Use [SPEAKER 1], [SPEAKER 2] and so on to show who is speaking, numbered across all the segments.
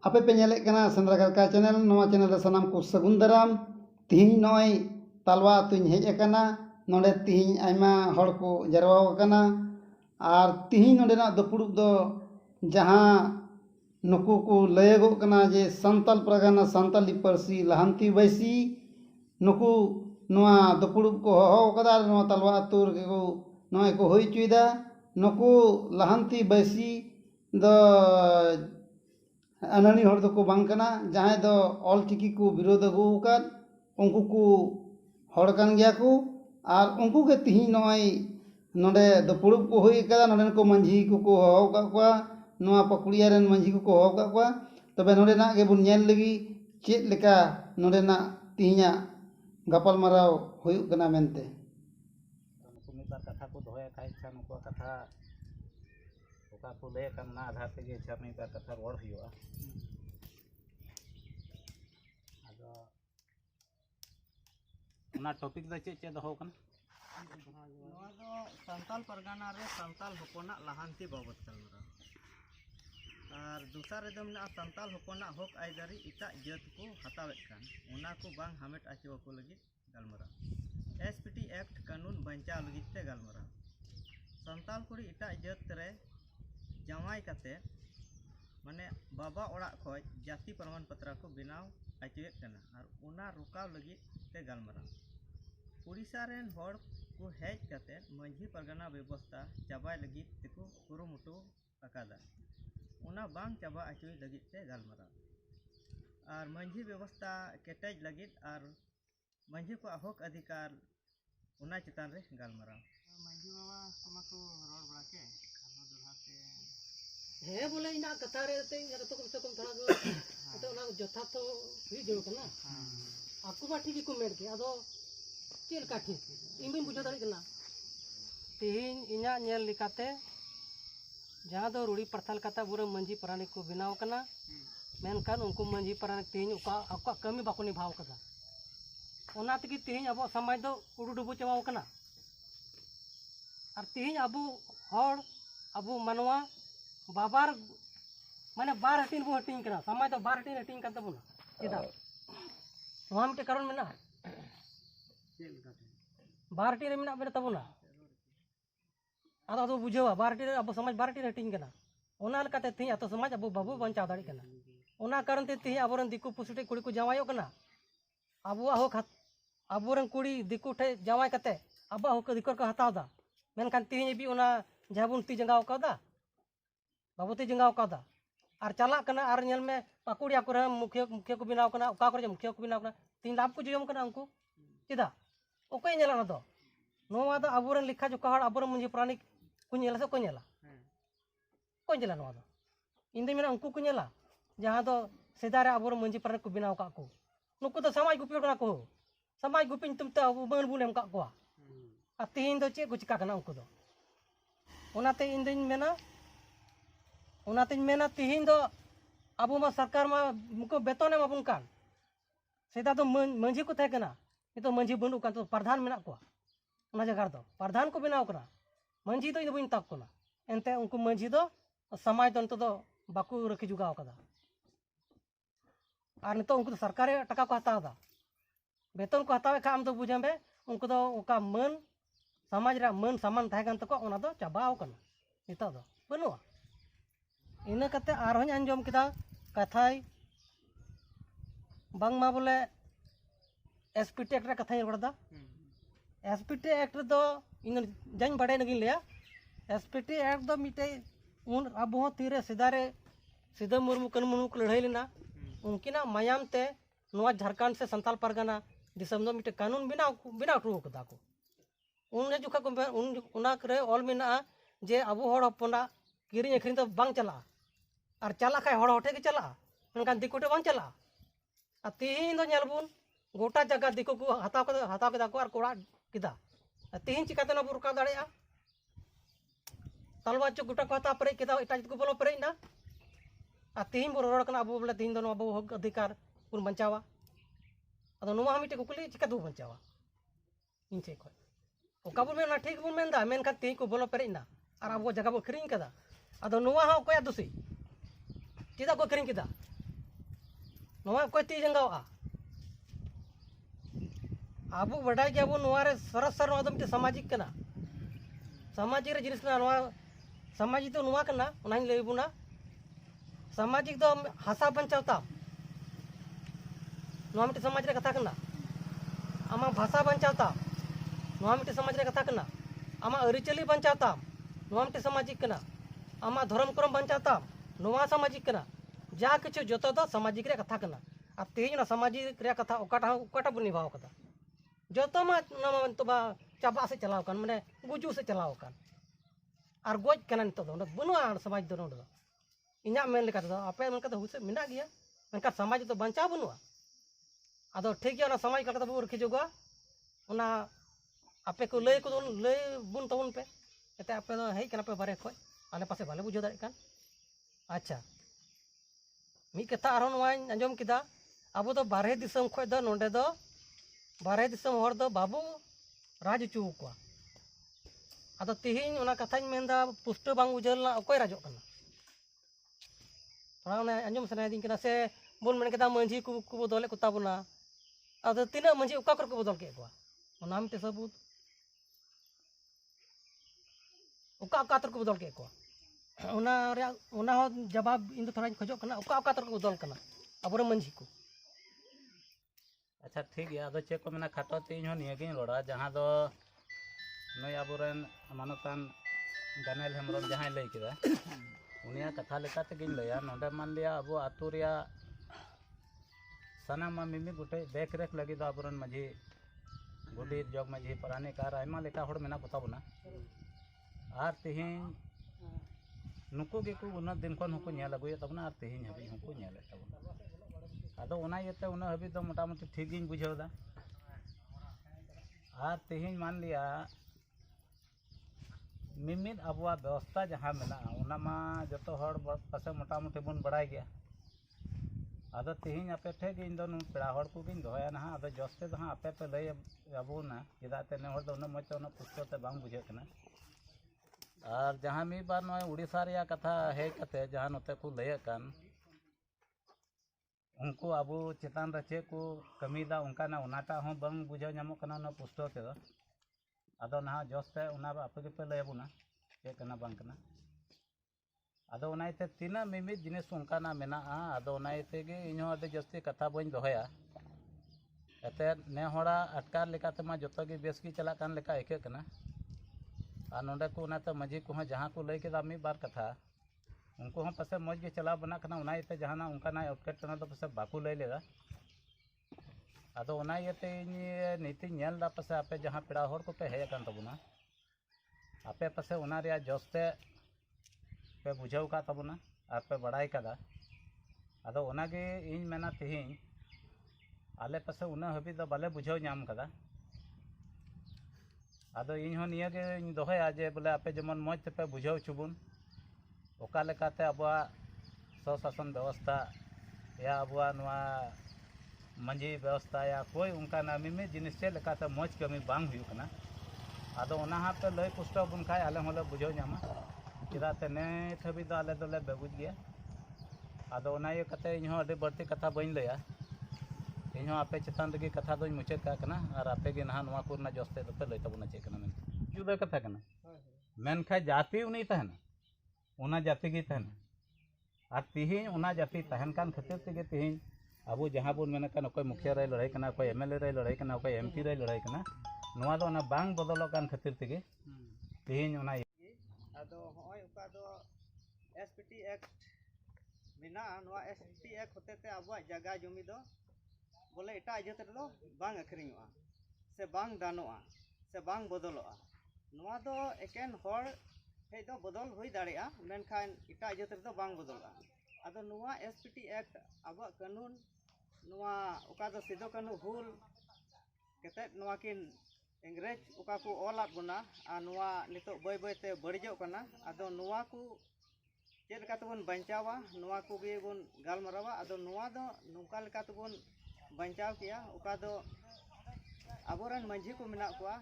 [SPEAKER 1] आपे पे नेले कना सेंद्रा कारका चैनल नवा चैनल रे सनाम को सगुन दाराम तिहिं नय तालवा तुኝ हेज अकाना नोडे तिहिं आयमा हड़ को जरवा अकाना आर तिहिं नोडेना दपुड़ुब दो जहां नुकु को लयगो कना जे संताल परगना संताली पारसी लहांती बैसी नुकु नवा दपुड़ुब को हो कदा नवा तालवा आतुर को नय को होई चुइदा नुकु लहांती बैसी द अनानी हड़ दो को बांग कना जहां दो ऑल चिकी को विरोध अगु कर उनको को हड़ कान गया को आर उनको के तिहिं नय नोडे दपुड़ुब को होई कदा नोडे को मंझी को हो का को नवा पकुड़िया रेन मंझी को हो का को तबे नोडे ना के बुन नेल लगी चेत लेका नोडे ना तिहिंया गपल माराव होई कना मेनते
[SPEAKER 2] कथा को दोहे खाई छा नुको कथा ओका को ले करना आधार ते छा में कथा रोड हुआ आदो ना टॉपिक दा चे दोहो कन
[SPEAKER 3] नवा दो संताल परगना रे संताल होपना लहांती बाबत कलमरा और दूसरा रे दम ना संताल होपना हक आइदारी इटा जत को हतावेत कान ओना को बांग हमेट आचो को लगी गलमरा एसपीटी एक्ट कानून बंचा लगी ते गलमरा संताल कुड़ी इटा जत रे जमाई काते माने बाबा ओड़ा खय जाति प्रमाण पत्र को बनाव आचोयत कना और ओना रुकाव लगी ते गलमरा उड़ीसा रेन हड़ को हेज काते मंझी परगना व्यवस्था चाबाय लगी तेको कुरुमुटु अकादा ओना बांग चाबा आचोय लगी ते गलमरा और मंझी व्यवस्था केटेज लगी और मंझी को हक अधिकार ओना चितान रे गलमरा मंझी बाबा तमाको रोड बड़ा के आरो दोहाते
[SPEAKER 4] हे बोले इना कथा रे ते तो कम से कम थोड़ा तो ना जथा तो ही जरूर करना आपको बा ठीक को मेड के आदो चेल का ठीक इन बिन बुझा दाड़ी करना तेहिं इना नेल लिकाते जहां दो रूड़ी प्रथाल कथा बुरे मंझी प्राणी को बनाव करना मेनकान उनको मंझी प्राणी तेहिं उका कमी बाको निभाव कदा ओना तकी तेहिं अब समाज दो उडु डुबु चवाव कना और तेहिं अबु हड़ अबु मनवा बाबार माने बार हटिन बो हटिन कना समाज दो बार हटिन करता बुना चेदा नोहा मिटे कारण मेना बार हटिन मेना बेना तबुना आदो बुझेवा बार हटिन अब समाज बार हटिन हटिन कना ओना लकाते तेहिं अतो समाज अबु बाबू बंचाव दाड़ी कना ओना कारण ते तेहिं अबरन दिकु पुसुटे कुड़ी को जावायो कना अबुआ हो अबुरन कुड़ी दिकु ठे जावाय कते अबा हो दिकर को हताव दा मेनखान तेहिं भी ओना जहाबुन ती जंगाव कदा बाबूती जंगाव कदा और चला कना और नेल में पाकुड़िया को मुखिया को बनाव कना ओका करे मुखिया को बनाव कना तीन लाभ को जोम कना उनको चेदा ओकई नेला ना दो नोवा दो अबुरन लिखा जोका हड़ अबुरन मुझे प्राणी को नेला से को नेला को नेला नोवा दो इंदे मेना उनको को नेला जहां दो सेदा रे अबुरन मुझे प्राणी को बनाव का को नुको तो समाज गुपी कना को समाज गुपी तुमते अबु बन बुलेम का को आ तीन दो चे को चिका कना उनको दो ओनाते इंदिन मेना ओनातिन मेना तिहिन दो अबु मा सरकार मा मुको बेतन एमाबुन कान सेदा तो मंझी को थे कना नितो मंझी बनु कान तो प्रधान मेना को ओना जगह दो प्रधान को बनाव कना मंझी तो इन बइन तक कोना एनते उनको मंझी दो समाज दो तो बाकू रखी जुगाव कदा और नितो उनको सरकार टका को हताव दा बेतन को हतावे खा आम तो बुझेबे उनको दो ओका मन समाज रा मन सामान थाय कान तको ओना दो चाबाव कना नितो दो बनुआ इन कते आरहन आंजम किदा कथाई बांगमा बोले एसपीटी एक्ट रे कथाई रड़दा एसपीटी एक्ट दो इन जान बड़े नगिन लिया एसपीटी एक्ट दो मिटे उन अब हो तीरे सीधा मुर्मू कन मुर्मू को लड़ाई लेना उनकिना मायाम ते नवा झारखंड से संताल परगना दिसम दो मिटे कानून बिना टू कदा को उन जुखा को उना करे ऑल मेना जे अबो हड़ हपना किरिंग अखरिंग तो बांग चला और चला खाए हड़ हटे के चला मेनखान दिकुटे बांग चला और तिहिं दो नेलबुन गोटा जगह दिकु को हताव केदा को और कोड़ा किदा तिहिं चिकाते ना बुरका दाड़ेया तलवा चो गोटा को हताव परे केदा एटा को बोलो परे ना और तिहिं बो रोड कना अबो बोले तिहिं दो अबो हक अधिकार बुन बंचावा अदो नुमा मिटे कुकुली चिका दो बंचावा इन से खय ओका बुन मेना ठीक बुन मेनदा मेनखान तिहिं को बोलो परे ना और अब जगह बो खरिंग कदा अदो नुआ हा कोया दोषी चेदा को खरिंग किदा नवा कोई ती जंगावा आबू बड़ाई गया नवा रे सरसर नवा तो सामाजिक कना सामाजिक रे जिनिस ना सामाजिक तो नवा कना उनाही लई बुना सामाजिक तो हासा बंचावता नवा मिटे समाज रे कथा कना आमा भाषा बंचावता नवा मिटे समाज रे कथा कना आमा अरिचली बंचावता नवा मिटे सामाजिक कना आमा धर्म क्रम बंचावता नवा सामाजिक कना जा किछु जतो दो सामाजिक रे कथा कना आ तेज ना सामाजिक रे कथा ओकाटा बु निभाव कदा जतो मा नवा तो बा चाबा से चलाव कान माने गुजू से चलाव कान आर गोज कना नितो दो बनुआ समाज दो नोड इना मेन लेका दो आपे मन का हुसे मिना गया मनका समाज तो बंचा बनुआ आदो ठीक गया ना समाज का बु रखी जोगा ओना आपे को लय बुन तबुन पे एते आपे दो हेय कना पे बारे खय आले पासे बाले बुझो दाड़े कान अच्छा मी कथा आरो नवाइन अंजम किदा अब तो बारहे दिसम खय दो नोंडे दो बारहे दिसम हर दो बाबू राज चू को आदो तिहिन ओना कथाñ मेनदा पुष्ट बांग उजल ना अकोय राजो कना थोड़ा ओना अंजम सनाय दिन कना से बोल मन कदा मंझी को बदले कुता बुना आदो तिना मंझी उका कर को बदल के को ओना मिटे सबूत उका तर को बदल के को ओना हो जवाब इन थोड़ा खोजो कना उका तर को बदल कना अबरे मंझी को
[SPEAKER 2] अच्छा ठीक है अदो चेक को मेना खाटो तीन हो निये गिन रोड़ा जहां दो नय आबोरेन मानतान गानेल हेमरम जहां लई किदा उनिया कथा लेका ते गिन लया नोंडे मान लिया अबो आतु रिया सानामा मिमी गुटे देख रेख लगी दो आबोरेन माझी गुडी जग माझी पराने कार आयमा लेका होड़ मेना बता बना आर तिहिन नुकु गे को उना दिन कोन हुको न्याल लगुय तबना आर तिहिन हबी हुको न्याल तबना आदो ओना येते उना हबी तो मोटा मोटी ठीक गिन बुझावदा आर तिहिन मान लिया मिमिद अबुआ व्यवस्था जहाँ मेना ओना मा जतो हड़ पासे मोटा मोटी बन बड़ाय गया आदो तिहिन आपे ठे गिन दो नु पेड़ा हड़ को गिन दोया ना आदो जस्ते दो आपे पे लय अबुना जेदा ते ने हड़ दो न मच न पुस्तक ते बांग बुझे कना और जहाँ मी बार नय उड़ीसा रिया कथा हे कते जहाँ नते को लय कान उनको अब चेतान रे चे को कमीदा उनका ना उनाटा हो बंग बुझाव नामो कना न पुस्तक ते आदो ना जस्ते उना आपे के पे लय बुना चे कना बंग कना आदो उनाइते तीना मिमी जिनिस उनका ना मेना आदो उनाइते गे इनो अडे जस्ती कथा बन दोहया एते ने होड़ा अटकार लेकाते मा जतो गे बेस की चला कान लेका एके कना आ नोंडे को उनाते मजी को जहाँ को लय केदा मी बार कथा उनको हम पासे मौज के चला बना कना उनाइते जहाना उनका ना अटकेटना दो पासे बाकू लय लेदा आदो उनाइते नीति नेल दा पासे आपे जहाँ पेड़ा हर को पे हे कान तबुना आपे पासे उना रिया जस्ते पे बुझाव का तबुना आपे बड़ाई कदा आदो उनागे इन मेना तिहिन आले पासे उना हबी दो बाले बुझाव नाम कदा आदो इन हो निया के इन दोहया जे बोले आपे जमन मौज ते पे बुझाव चुबुन ओका लेकाते अबुआ स्वशासन व्यवस्था या अबुआ नवा मंझी व्यवस्था या कोई उनका ना मिमी जिनिस चे लेकाते मौज कमी बांग हुयु कना आदो ओना हा पे लय पुष्टो बुन खाय आले होले बुझाव नामा चिदाते ने थबी दो आले दोले बेबुज गया आदो ओना ये कते इन हो अडे बड़ती कथा बइन लया इन हो आपे चेतान रगी कथा दोኝ मुचेत का कना और आपे गे ना नवा कोरना जस्ते दो पे लय तबुना चे कना मेन जुदा कथा कना मेन खा जाति उनी तहना उना जाति की तहना और तिहिन उना जाति तहन कान खातिर तेगे तिहिन अब जहाँ बन मेना कान कोई मुखिया रे लड़ाई कना कोई एमएलए रे लड़ाई कना कोई एमपी रे लड़ाई कना नवा दो ना बांग बदलो कान खातिर तेगे तिहिन उना
[SPEAKER 3] आदो होय उका दो एसपीटी एक्ट मेना नवा एसपीटी एक्ट होते ते अबुआ जगह जमी दो बोले एटा इजत रे दो बांग अखरिङोआ से बांग दानोआ से बांग बदलोआ नवा दो एकेन हर हे दो बदल हुई दाड़ेआ मेनखान एटा इजत रे दो बांग बदलोआ आदो नवा एसपीटी एक्ट अबुआ कानून नवा उका दो सिदो कानू हुल केते नवा किन इंग्रेज उका को ओलात बना आ नवा नितो बय बय ते बड़िजो कना आदो नवा को चेद का तबन बंचावा नवा को गे बन गालमरावा आदो नवा दो नुका लेका तबन बंचाव किया उका दो आबोरन मंझी को मेना कुआ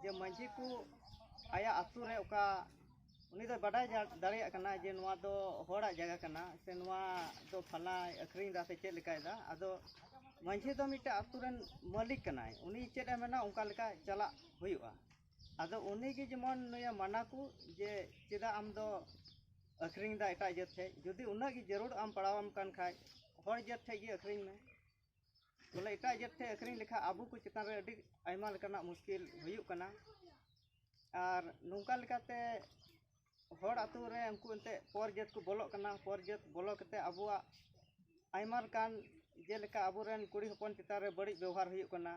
[SPEAKER 3] जे मंझी को आया अतु रे उका उनी दो बाडाय दाड़िया कना जे नोआ दो होड़ा जगह कना से नोआ दो फला अखरिंग दा से चेक लिकाय दा आदो मांझी दो मिटे आतुरन मालिक कनाय उनी चेक ए मेना उनका लिका चला हुयुआ आदो उनी गे जेमन नया माना को जे चेदा आम दो अखरिंग दा एटा जत थे जदि उना गे जरूर आम पड़ावम कान खाय हर जत थे गे अखरिंग में बोले एटा जत थे अखरिंग लिखा आबू को चितान रे अडी आयमा लेकाना मुश्किल हुयुक कना और नौका लेकाते हर आतु रे उनको एंते पर जत को बोलो कना पर जत बोलो कते आबुआ आयमा कान जेलेका आबुरेन कुड़ी हपन चितान रे बड़ी व्यवहार हुयुक कना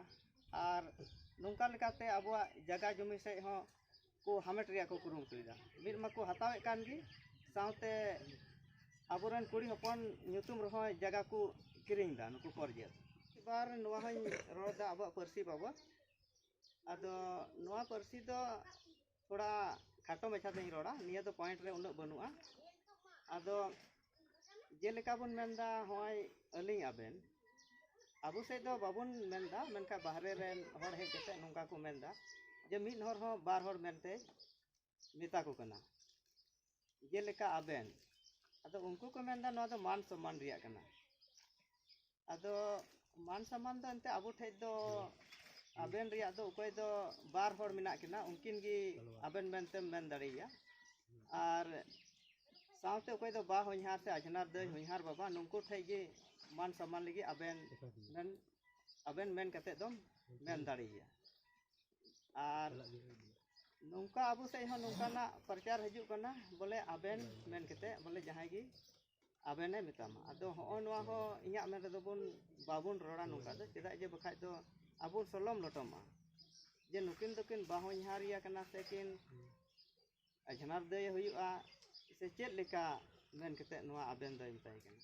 [SPEAKER 3] और नौका लेकाते आबुआ जगह जमी से हो को हामेट रिया को कुरुमुटुदा मिर माको हतावे कान गी साउते आबुरेन कुड़ी हपन ᱧᱩᱛᱩᱢ रहो जगह को किरिंग दा नुको पर जत बार नोआ हई रोदा आबुआ परसी बाबा आदो नोआ परसी दो थोड़ा खाटो मछा दे रोड़ा निया तो पॉइंट रे उन्नत बनुआ आदो जेलेका बन मेंदा होय अलिंग आबेन आबु से दो बाबुन मेंदा मेनका बाहरे रेन हर हे केते नोंका को मेंदा जे मिन हर हो बार हर मेनते मेता को कना जेलेका आबेन आदो उनको को मेंदा नो दो मान सम्मान रिया कना आदो मान सम्मान दो एंते आबु ठे दो आबेन रिया दो उकोय दो बार हर मिना किना उनकिन गी आबेन मेनते मेन दाड़िया और साउते उकोय दो बा होइहार से अजनार दई होइहार बाबा नुनको ठे गी मान सम्मान लगी आबेन मेन कते दो मेन दाड़िया और नौका आबु से हो नौका ना प्रचार हजू कना बोले आबेन मेन कते बोले जहां गी आबेने मितामा आदो हो नोआ हो इया मेन रे दोबन बाबुन रोड़ा नौका दो चेदा जे बखाय दो आबु सलम लटमा जे नुकिन दोकिन बाहों हारिया कना से किन अजनार दे हुयुआ से चेद लेका मेन कते नोआ आबेन दो मिताय कना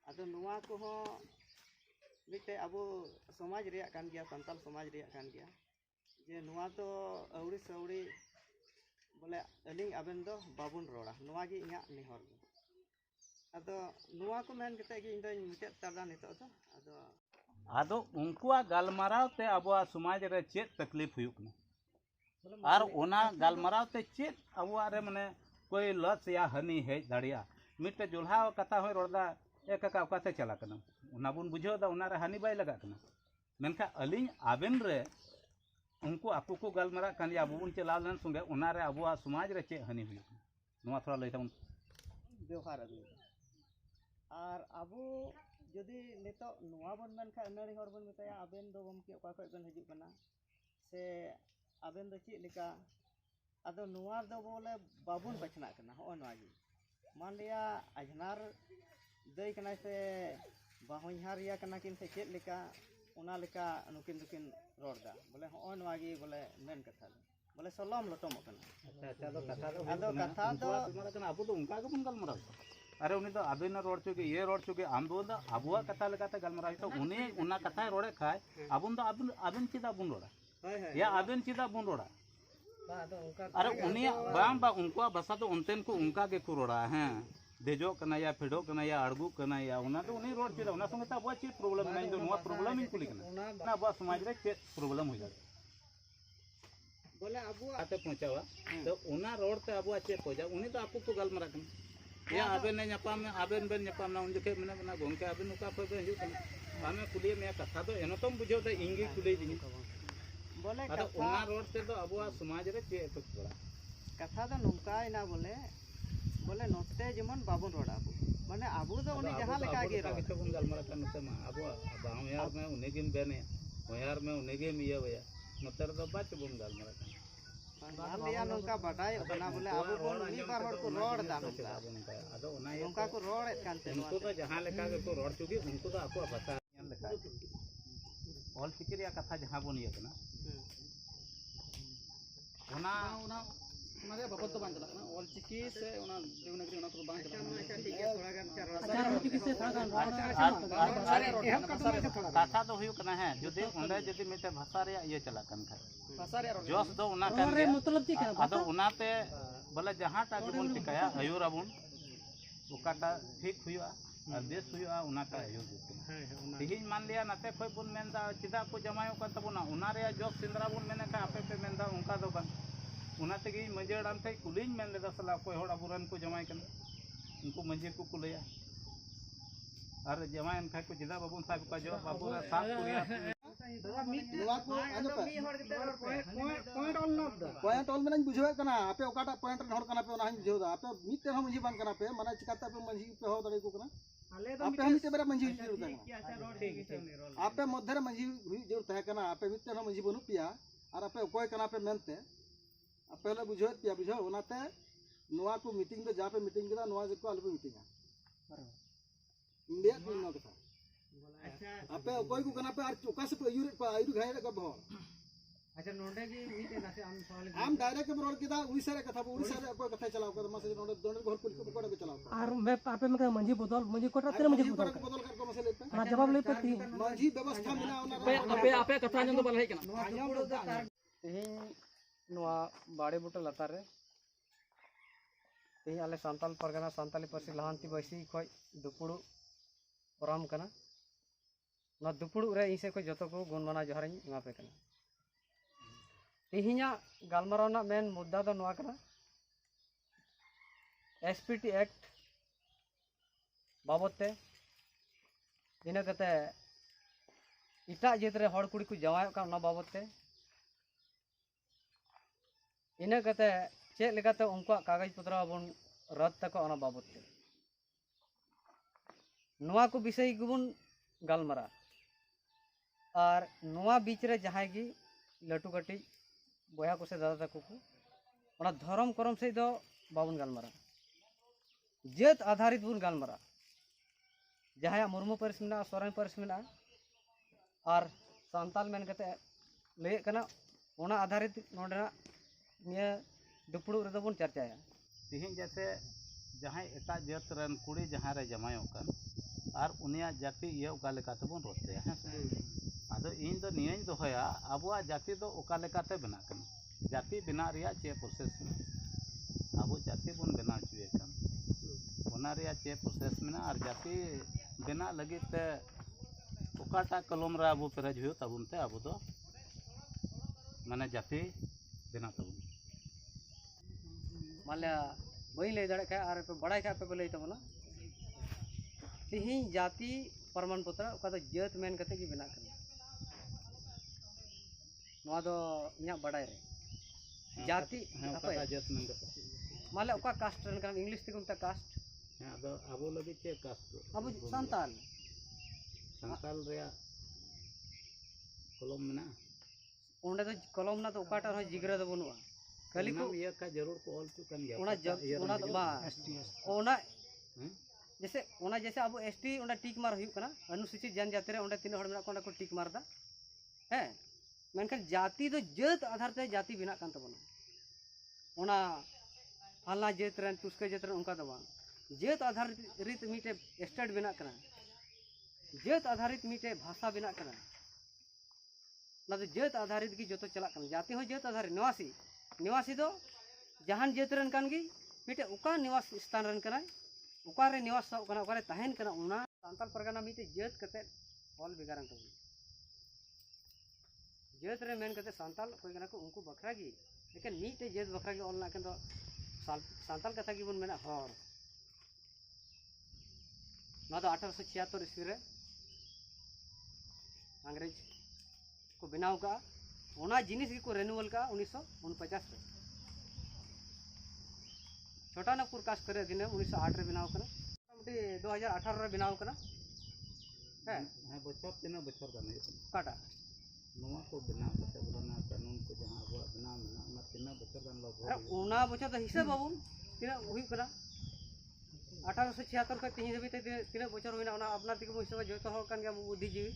[SPEAKER 3] आदो नोआ को हो मिटे आबु समाज रिया कान गया संताल समाज रिया कान गया जे नोआ तो अवड़ी सवड़ी बोले अलिंग आबेन दो बाबुन रोड़ा नोआ गी इया निहर आदो नोआ को मेन कते गी इंदो मिटे तादा नितो दो
[SPEAKER 2] आदो उनकुआ गालमाराव ते अबुआ समाज रे चेत तकलीफ हुयुक ना और ओना गालमाराव ते चेत अबुआ रे माने कोई लस या हनी हेज दाड़िया मिटे जोल्हा कथा होय रोडदा ए काका ओकाते चला कना ओना बुन बुझो दा ओना रे हानि बाय लगा कना मेनखा अलिंग आबेन रे उनको आपको को गालमारा कान या बुन चला लन संगे ओना रे अबुआ समाज रे चे हनी हुयुक नोआ थोड़ा लई तबन
[SPEAKER 3] व्यवहार और आबु जदि नितो नोआ बन मेनखा अनड़ी हर बन मिताया आबेन दो गमके ओका खय बन हजू कना से आबेन दो ची लेका आदो नोआ दो बोले बाबुन बचना कना हो नोआ गी मान लिया अजनार दई कना से बाहोइहारिया कना किन से चेद लेका ओना लेका नुकिन दुकिन रोडदा बोले हो नोआ गी बोले मेन कथा बोले सलम लटम कना
[SPEAKER 2] अच्छा दो कथा दो
[SPEAKER 3] कना
[SPEAKER 2] आबु दो उनका गबन गालमारा अरे उनी तो आबेन रोड चुके ये रोड चुके आम दो आबुआ कथा लेकाते गालमारा तो उनी उना कथा रोडे खाय आबुन दो आबेन चिदा बुन रोड़ा या आबेन चिदा बुन रोड़ा अरे उनी बाम बा उनका भाषा तो उनतेन को उनका के को रोड़ा हैं देजो कना या फेडो कना या अड़गू कना या उना तो उनी रोड चिदा उना संगे अबुआ ची प्रॉब्लम नहीं दो नुआ प्रॉब्लम इन कुली कना ना अबुआ समाज रे चे प्रॉब्लम हो जाए
[SPEAKER 3] बोले आबुआ
[SPEAKER 2] आते पहुंचावा तो उना रोड ते अबुआ चे पहुंचा उनी तो आपको को गालमारा कना या आबेन ने ᱧᱟᱯᱟᱢ आबेन बेन ᱧᱟᱯᱟᱢ ना उन जके मने बना गोंके आबेन उका पे हिजु कना आमे कुली में कथा तो एनतम बुझो दे इंगी कुली दिनी
[SPEAKER 3] बोले
[SPEAKER 2] अरे उना रोड ते तो अबुआ समाज रे चे तो बड़ा
[SPEAKER 3] कथा तो नुकाय ना बोले बोले नोते जेमन बाबुन रोड़ा आबु माने आबु तो उनी जहां लेका गे रोड
[SPEAKER 2] के बन गालमारा कन ते मा अबुआ बाउ यार में उनी गेम बेने होयार में उनी गेम ये वया नोतर तो बाच बन गालमारा
[SPEAKER 3] मान लिया नोका बटाय बना बोले आबु बोल मी बार हर को रोड दा नोका
[SPEAKER 2] आदो उना
[SPEAKER 3] नोका को रोड एत कानते
[SPEAKER 2] उनको तो जहां लेका के को रोड चुकी उनको तो आपको भाषा यान लेका ऑल फिक्रिया कथा जहां बन ये कना ओना
[SPEAKER 1] रे बाबत तो बांध लगा ऑल चिकी से ओना देवनागरी ओना को बांध
[SPEAKER 3] अच्छा ठीक है थोड़ा गान चार
[SPEAKER 2] कथा तो हुयु कना है जदि ओंडे जदि मिटे भाषा रे ये चला कन खाय
[SPEAKER 1] भाषा रे
[SPEAKER 2] जोश दो उना कान
[SPEAKER 4] रे मतलब ची कना
[SPEAKER 2] आदो उनाते बोले जहां टा के बन चिकाया अयुर अबुन ओकाटा ठीक हुयुआ और देश हुयुआ उनाटा अयुर तिहिन मान लिया नाते खोय बुन मेनदा चिदा को जमायो का तबुना उना रे जोश सिंद्रा बुन मेने का आपे पे मेनदा उनका दो बन ᱚᱱᱟ ᱛᱮᱜᱮ ᱢᱟᱹᱡᱷᱤ ᱦᱟᱲᱟᱢ ᱴᱷᱮᱡ ᱠᱩᱞᱤᱧ ᱢᱮᱱ ᱞᱮᱫᱟ ᱥᱟᱞᱟ ᱚᱠᱚᱭ ᱦᱚᱲ ᱟᱵᱚᱨᱮᱱ ᱠᱚ ᱡᱟᱶᱟᱭ ᱠᱟᱱᱟ ᱩᱱᱠᱩ ᱢᱟᱹᱡᱷᱤ ᱠᱚ ᱞᱟᱹᱭᱟ ᱟᱨ ᱡᱟᱶᱟᱭ ᱮᱱᱠᱷᱟᱡ ᱠᱚ ᱪᱮᱫᱟᱜ ᱵᱟᱵᱚᱱ ᱥᱟᱵ ᱠᱚᱣᱟ ᱡᱚ ᱵᱟᱵᱚ ᱥᱟᱵ ᱠᱚ ᱨᱮᱭᱟᱜ
[SPEAKER 5] पॉइंट ऑल में बुझे करना आपे ओकाटा पॉइंट रे हर करना पे ओना बुझे दा आपे मिटे हम मंझी बान करना पे माने चिकाते आपे मंझी पे हो दड़े को करना आपे हम मिटे बेरा मंझी जरूरत है आपे मध्य रे मंझी जरूरत है करना आपे मिटे हम मंझी बनु पिया और आपे कोय करना पे मेनते आपे ले बुझे पिया बुझे ओनाते नोआ को मीटिंग दे जापे मीटिंग केदा नोआ जे को आलबे मीटिंग इंडिया को न कथा आपे कोई को करना पे और चोका से आयुर घाय रे गबो
[SPEAKER 4] अच्छा नोंडे की मीटे नासे
[SPEAKER 5] हम डायरेक्ट रोड केदा उड़ीसा रे कथा उड़ीसा रे कोई कथा चलाओ कर मसे नोंडे दोनों घर पुलिस को कोड़े चलाओ
[SPEAKER 4] और मैं आपे में मंजी बोतल मंजी कोटा तेरे मंजी बोतल
[SPEAKER 5] बदल कर को मसे लेते
[SPEAKER 4] ना जवाब लेते थी
[SPEAKER 5] मंझी व्यवस्था मिना ओना
[SPEAKER 4] आपे कथा जन तो बलहाई कना
[SPEAKER 3] तेहिं नोआ बाड़े बुटा लतार रे तेहिं आले सांताल परगना सांताली पार्सी लहांती बैसी खय दुपुड़ु प्रोग्राम कना ना दुपुड़ु रे इसे को जतो को गुणमाना जोहारिं एमापे कना तेहिंया गालमारावना मेन मुद्दा दो नोआ कना एसपीटी एक्ट बाबते इना कते इटा जेत रे हड़ कुड़ी को जवाय का ना बाबते इना कते चेक लेकाते उनका कागज पत्र बन रद्द तक ओना बाबते नोआ को विषय गुबुन गालमारा और नोआ बीच रे जहां गी लटू कटी बया को से दादा तक को ओना धर्म करम से दो बाबुन गालमारा जेत आधारित बुन गालमारा जहां मुर्मू पारिस मेना सोरेन पारिस मेना और सांताल मेन कते लय कना ओना आधारित नोडना निया दुपुड़ु रे दो बन चर्चाया
[SPEAKER 2] तिहिं जैसे जहां एटा जात रन कुड़ी जहां रे जमायो कान और उनिया जाति ये ओका लेका तबन रोते हैं आदो इन दो नियन दोहया अबुआ जाति दो ओका लेका ते बना कन जाति बना रिया चे प्रोसेस में अबो जाति बन बना चुए कन ओना रिया चे प्रोसेस में और जाति बना लगी ते ओकाटा कलम रे अबो पेरेज हुयो तबन ते अबो दो माने जाति बना तबन
[SPEAKER 3] माल्या बई लय दड़े का और पे बड़ाई का पे लय तबना तिहिं जाति प्रमाण पत्र ओका दो जत मेन कते की बना कन नोआ दो इया बड़ाई रे जाति
[SPEAKER 2] ओकाटा जात में
[SPEAKER 3] माले ओका कास्ट रन kan इंग्लिश ते कुमता कास्ट
[SPEAKER 2] हाँ तो अबो लगी चे कास्ट
[SPEAKER 3] अब सांताल
[SPEAKER 2] सांताल रिया कलम में ना
[SPEAKER 3] ओंडे तो कलम ना तो ओकाटा हो जिगरा दो बनुआ खाली को
[SPEAKER 2] ये का जरूर को ऑल चु कन गया
[SPEAKER 3] ओना तो बा ओना जैसे ओना जैसे अब एसटी ओना टिक मार हुई कना अनुसूचित जनजाति रे ओंडे तीन हड़ मेना कोंडा को टिक मारदा है मेनखान जाति तो जत आधार ते जाति बिना कान तबना ओना हल्ला जेत रन तुस्के जेत रन उनका दबा जेत आधारित मीटे स्टेट बिना कना जेत आधारित मीटे भाषा बिना कना ना तो जेत आधारित की जो तो चला कना जाति हो जेत आधारित निवासी दो जहान जेत रन कान गी मीटे उका निवास स्थान रन कना उका रे निवास कना उका रे तहन कना उना सांताल परगना मीटे जेत कते ऑल बिगारन तबना जेत रे मेन कते सांताल कोई कना को उनको बखरा गी लेकिन मीटे जेत बखरा गी ऑल ना कन तो सांताल कथा की बन मेना हर ना तो 1876 ईस्वी रे अंग्रेज को बनाव का ओना जिनिस की को रेन्यूअल का 1949 रे छोटा नागपुर कास्ट करे दिन 1908 रे बनाव कना मोटी 2018 रे बनाव कना है
[SPEAKER 2] हां बचर तीन बचर का नहीं
[SPEAKER 3] काटा
[SPEAKER 2] नोआ को बना कते बोलना कानून को जहां अब बना ना ना तीन बचर का लोग
[SPEAKER 3] अरे ओना बचर तो हिसाब बाबू तीन हुई कना 1876 का तीन धबी तीन बचर हुईना ओना अपना तिके हिसाब जो तो हो कान गया बुद्धि जीवी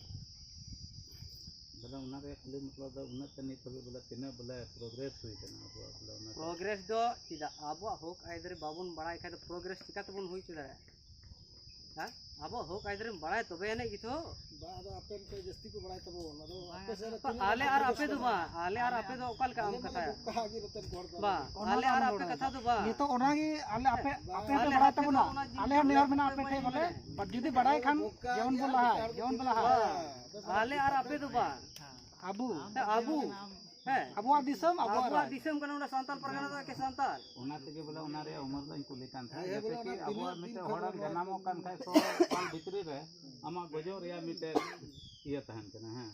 [SPEAKER 2] बोला उना रे खाली मतलब दा उना तनी तबे बोला तीन बोला प्रोग्रेस हुई कना अब बोला उना
[SPEAKER 3] प्रोग्रेस दो चिदा आबो होक आइदरे बाबुन बड़ाई खाय तो प्रोग्रेस चिका तबन हुई चिदा हां आबो होक आइदरे बड़ाई तबे ने किथो
[SPEAKER 5] बादा आपे पे जस्ती को बड़ाई तबो ना तो आपे से
[SPEAKER 3] आले और आपे दो बा आले और आपे दो ओकल काम कथा
[SPEAKER 5] कहा गी रतन गोड़
[SPEAKER 3] बा आले और आपे कथा दो बा
[SPEAKER 1] ये तो ओना गी आले आपे बड़ा तबना आले नियर में आपे थे बोले पर जुदी बड़ाई खान जेवन बोला है
[SPEAKER 3] आले और आपे दो बा
[SPEAKER 1] आबू
[SPEAKER 3] ᱦᱮᱸ
[SPEAKER 5] ᱟᱵᱚᱣᱟᱜ ᱫᱤᱥᱚᱢ
[SPEAKER 3] ᱟᱵᱚᱣᱟᱜ ᱫᱤᱥᱚᱢ ᱠᱟᱱᱟ ᱚᱱᱟ ᱥᱟᱱᱛᱟᱲ ᱯᱟᱨᱜᱟᱱᱟ ᱫᱚ ᱮᱠᱮ ᱥᱟᱱᱛᱟᱲ
[SPEAKER 2] ᱚᱱᱟ ᱛᱮᱜᱮ ᱵᱚᱞᱮ ᱚᱱᱟ ᱨᱮᱭᱟᱜ ᱩᱢᱟᱹᱨ ᱫᱚᱧ ᱠᱩᱞᱤ ᱠᱟᱱ ᱛᱟᱦᱮᱸᱫ
[SPEAKER 5] ᱦᱮᱸ, ᱵᱚᱞᱮ
[SPEAKER 2] ᱡᱮᱭᱥᱮ
[SPEAKER 5] ᱚᱱᱟ
[SPEAKER 2] ᱠᱤ ᱟᱵᱚᱣᱟᱜ
[SPEAKER 5] ᱛᱤᱱᱟᱹᱜ
[SPEAKER 2] ᱢᱤᱫᱴᱮᱡ
[SPEAKER 5] ᱫᱤᱱ
[SPEAKER 2] ᱦᱚᱲᱮᱢ
[SPEAKER 5] ᱠᱷᱚᱱ
[SPEAKER 2] ᱡᱟᱱᱟᱢᱚᱜ ᱠᱟᱱ ᱠᱷᱟᱡ ᱛᱚ ᱥᱟᱞ ᱵᱷᱤᱛᱨᱤ ᱨᱮ ᱟᱢᱟᱜ ᱜᱚᱡᱚᱜ ᱨᱮᱭᱟᱜ ᱢᱤᱫᱴᱮᱡ ᱤᱭᱟᱹ ᱛᱟᱦᱮᱱ ᱠᱟᱱᱟ ᱦᱮᱸ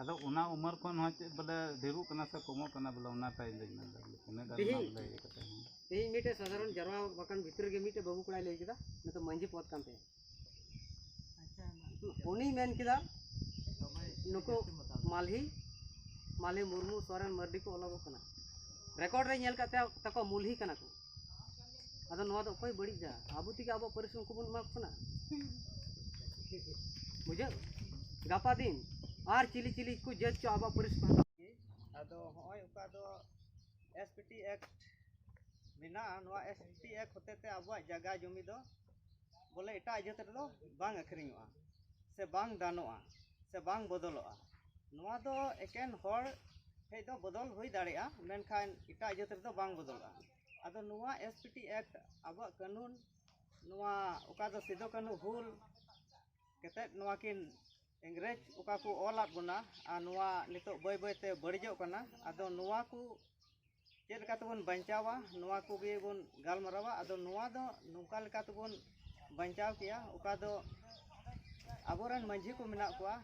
[SPEAKER 2] ᱟᱫᱚ ᱚᱱᱟ ᱩᱢᱟᱹᱨ ᱠᱷᱚᱱ ᱦᱚᱸ ᱪᱮᱫ ᱵᱚᱞᱮ ᱰᱷᱮᱨᱚᱜ ᱠᱟᱱᱟ ᱥᱮ ᱠᱚᱢᱚᱜ ᱠᱟᱱᱟ ᱵᱚᱞᱮ ᱚᱱᱟᱴᱟᱜ ᱤᱧ ᱫᱚᱧ ᱢᱮᱱᱫᱟ ᱵᱚᱞᱮ ᱛᱤᱱᱟᱹᱜ ᱜᱟᱱ ᱚᱱᱟ ᱵᱚᱞᱮ ᱤᱭᱟᱹ ᱠᱟᱛᱮ ᱦᱚᱸ
[SPEAKER 3] ᱛᱮᱦᱮᱧ ᱢᱤᱫᱴᱮᱡ ᱥᱟᱫᱷᱟᱨᱚᱱ ᱡᱟᱨᱣᱟ ᱵᱟᱠᱟᱱ ᱵᱷᱤᱛᱨᱤ ᱨᱮᱜᱮ ᱢᱤᱫᱴᱮᱡ ᱵᱟᱹᱵᱩ ᱠᱚᱲᱟᱭ ᱞᱟᱹᱭ ᱠᱮᱫᱟ ᱱᱤᱛᱚᱜ ᱢᱟᱺᱡᱷᱤ ᱯᱚᱫ ᱠᱟᱱ ᱛᱟᱭᱟ ᱩᱱᱤ ᱢᱮᱱ ᱠᱮᱫᱟ ᱱᱩᱠᱩ ᱢᱟᱞᱦᱤ ᱢᱩᱨᱢᱩ ᱥᱚᱨᱮᱱ ᱢᱟᱨᱰᱤ ᱠᱚ ᱚᱞᱚᱜᱚᱜ ᱠᱟᱱᱟ ᱨᱮᱠᱚর্ড ᱨᱮ ᱧᱮᱞ ᱠᱟᱛᱮ ᱛᱟᱠᱚ ᱢᱩᱞᱦᱤ ᱠᱟᱱᱟ ᱠᱚ ᱟᱫᱚ ᱱᱚᱣᱟ ᱫᱚ ᱚᱠᱚᱭ ᱵᱟᱹᱲᱤᱡ ᱫᱟ ᱟᱵᱚ ᱛᱮᱜᱮ ᱟᱵᱚ ᱯᱟᱹᱨᱤᱥ ᱩᱱᱠᱩ ᱵᱚᱱ ᱮᱢᱟ ᱠᱚ ᱠᱟᱱᱟ ᱵᱩᱡᱷᱟᱹᱣ ᱜᱟᱯᱟ ᱫᱤᱱ ᱟᱨ चिली को जज चो आबा परिस को आदो होय ओका दो एसपीटी एक्ट बिना नोआ एसपीटी एक्ट होते ते आबा जगह जमी दो बोले एटा इजत रे दो बांग अखरिङोआ से बांग दानोआ से बांग बदलोआ नोआ दो एकेन होर हे दो बदल होई दाड़ेआ मेनखान एटा इजत रे दो बांग बदलोआ आदो नोआ एसपीटी एक्ट आबा कानून नोआ ओका दो सिदो कानून हुल केते नोआ किन इंग्रेज ओका को ऑलात बना आ नोआ नितो बय बय ते बड़िजो कना आदो नोआ को चेद लेका तबन बंचावा नोआ को गे बन गालमरावा आदो नोआ दो नुका लेका तबन बंचाव किया ओका दो आबोरन मंझी को मिना कोआ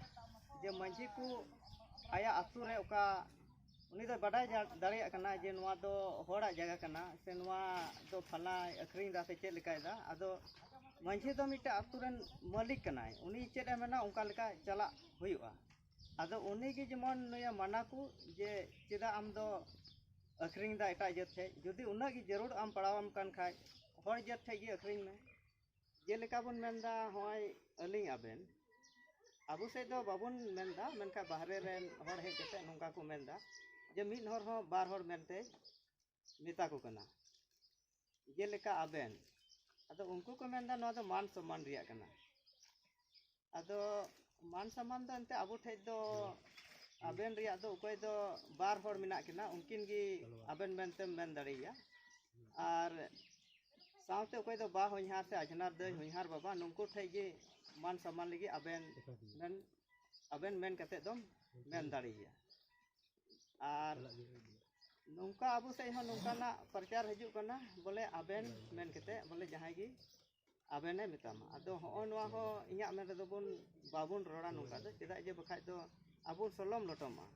[SPEAKER 3] जे मंझी को आया अतु रे ओका उनी दो बडाय दाड़िया कना जे नोआ दो होड़ा जगह कना से नोआ दो फला अखरिंग दा से चेद लेकाय दा आदो मंझी दो मिटे अतुरन मालिक कनाय उनी चेद मेना उनका लेका चला हुयुआ आदो उनी गे जेमन नया माना को जे चेदा आम दो अखरिंग दा एटा जत थे जदि उना गी जरूर आम पड़ावम कान खाय होर जत थे गे अखरिंग में जे लेका बन मेनदा होय अलिंग आबेन आबो से दो बाबुन मेनदा मेनखा बाहरे रेन होर हे केते नोंका को मेनदा जे मिन होर हो बार होर मेनते मिता को कना जे लेका आबेन आदो उनको को मेनदा नोआ दो मान सम्मान रिया कना आदो मान सम्मान दो अंते आबो ठे दो आबेन रिया दो कोई दो बार होर मिना किना उनकिन गी आबेन मेनते मेन दाड़िया आर सावते कोई दो बा होइहार से अजनार दे होइहार बाबा नुनको ठे गी मान सम्मान लगी आबेन मेन कते दो मेन दाड़िया आर नौका आबो से हो नौका ना प्रचार हजू कना बोले आबेन मेन कते बोले जहां गी आबेने मितामा आदो हो नोआ हो इया मेन रे दोबन बाबुन रोड़ा नौका दो चेदा जे बखाय दो आबो सलम लटमा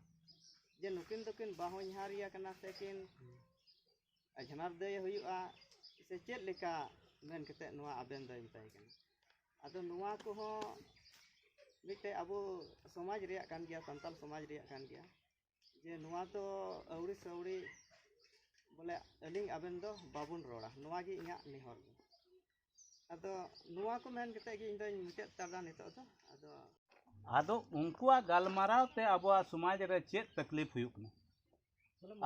[SPEAKER 3] जे नुकिन दोकिन बाहों हारिया कना से किन अजनार दे हुयुआ से चेद लेका मेन कते नोआ आबेन दो मिताय कना आदो नोआ को हो मिटे आबो समाज रिया कान गया संताल समाज रिया कान गया जे नोआ तो अवड़ी सवड़ी बोले अलिंग आबेन दो बाबुन रोड़ा नोआ गी इया निहर आदो नोआ को मेन कते गी इंदो मुचाद तादा नितो दो
[SPEAKER 2] आदो उनकुआ गालमाराव ते आबुआ समाज रे चेद तकलीफ हुयुक ना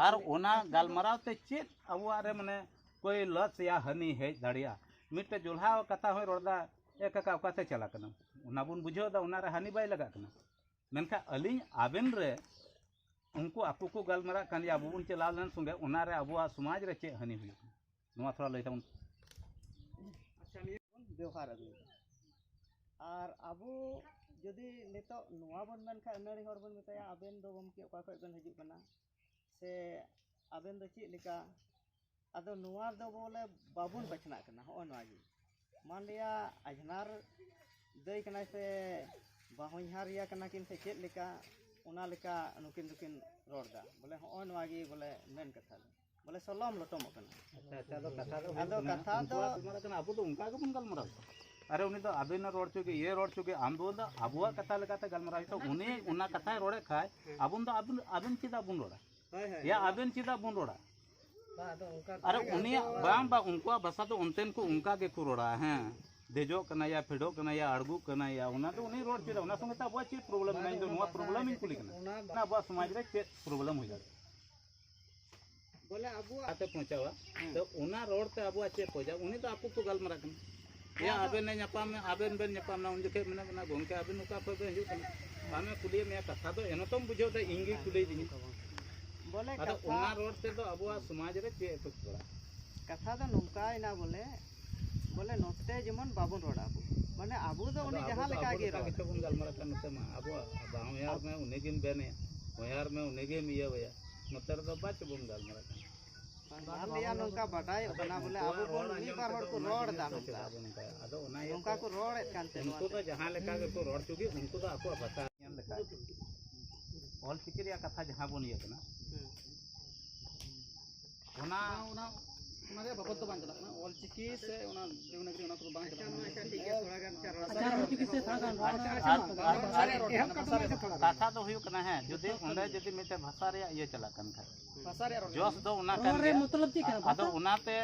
[SPEAKER 2] आर ओना गालमाराव ते चेद आबुआ रे माने कोई लस या हनी हेज दाड़िया मिटे जोल्हा कथा होय रोड़ा ए काका ओकाते चला कना ओना बुन बुझो दा ओना रे हानि बाय लगा कना मेनखा अलिंग आबेन रे उनको आपको को गालमारा कान या आबो बुन चला लन संगे ओना रे आबुआ समाज रे चेद हनी हुयुक नोआ थोड़ा लई ताबन
[SPEAKER 3] अच्छा नि व्यवहार अगु आर आबो जदि नितो नोआ बन मेन खा नरी होर बन मिताया आबेन दो गमके ओका खय बन हजू कना से आबेन दो ची लेका आदो नोआ दो बोले बाबुन बचना कना हो नोआ गी मान लिया अजनार दई कना से बाहोइहारिया कना किन से चेद लेका ओना लेका नुकिन दुकिन रोड़दा बोले हो नोआ गी बोले मेन कथा बोले सलम लटम कना
[SPEAKER 2] अच्छा दो कथा दो
[SPEAKER 3] आदो कथा दो
[SPEAKER 2] कना आबो तो उनका के बन गालमाराव अरे उनी तो आबेन रोड चुके ये रोड चुके आम दो आबुआ कथा लेकाते गालमाराव तो उनी उना कथा रोड़े खाय आबुन तो आबेन चिदा बुन रोड़ा या आबेन चिदा बुन रोड़ा अरे उनी बाम बा उनका भाषा तो उनतेन को उनका के को रोड़ा हैं देजो कना या फेडो कना या अड़गू कना या उना तो उनी रोड चिदा उना संगे ता आबुआ ची प्रॉब्लम नहीं दो नोआ प्रॉब्लम इन कुली कना ना आबुआ समाज रे चे प्रॉब्लम हो जाए
[SPEAKER 3] बोले आबुआ
[SPEAKER 2] आते पहुंचावा तो उना रोड ते आबुआ चे पहुंचा उनी तो आपको को गालमारा कना या आबेन ने ᱧᱟᱯᱟᱢ आबेन बेन ᱧᱟᱯᱟम ना उन जखे मने बना गोंके आबेन उका पे हिजु कना आमे कुलिए में कथा तो एनो तम बुझो दे इंगी कुली दिनी
[SPEAKER 3] बोले
[SPEAKER 2] अदा उना रोड से तो आबुआ समाज रे चे तो पड़ा
[SPEAKER 3] कथा दो नोंकायना बोले बोले नोते जेमन बाबुन रोड़ा आबो माने आबो दो उनी जहां लेका गे रोड़ा
[SPEAKER 2] के बन गालमारा कन ते मा आबुआ बाव यार में उनी गिन बेने होयार में उन्हें मिया भैया मतलब तो बात बोल गाल मरा
[SPEAKER 3] ᱟᱞᱮᱭᱟᱜ ᱱᱚᱝᱠᱟ ᱵᱟᱰᱟᱭᱚᱜ ᱠᱟᱱᱟ ᱵᱚᱞᱮ ᱟᱵᱚ ᱵᱚᱱ ᱢᱤᱫ ᱵᱟᱨ ᱦᱚᱲ ᱠᱚ ᱨᱚᱲ ᱮᱫᱟ ᱱᱚᱝᱠᱟ
[SPEAKER 2] ᱟᱫᱚ ᱚᱱᱟ
[SPEAKER 3] ᱱᱚᱝᱠᱟ ᱠᱚ ᱨᱚᱲᱮᱫ ᱠᱟᱱ ᱛᱮ
[SPEAKER 2] उनको तो जहाँ लेका को रोड चुकी उनको तो आपको बता लेका ऑल चिकिरिया कथा जहाँ बन ये कना ओना
[SPEAKER 5] ओना ओना रे बाबत तो बांध चला ना ऑल चिकी से ओना देवनागरी ओना को बांध चला
[SPEAKER 3] अच्छा ठीक है थोड़ा गान चार
[SPEAKER 4] अच्छा रोटी किसे थोड़ा गान
[SPEAKER 2] कथा तो हुई कना है जदि ओंडे जदि मिटे भाषा रे ये चला कन खा
[SPEAKER 5] भाषा रे रोड
[SPEAKER 2] जोश दो ओना कर
[SPEAKER 4] रे मतलब ठीक है
[SPEAKER 2] आदो ओनाते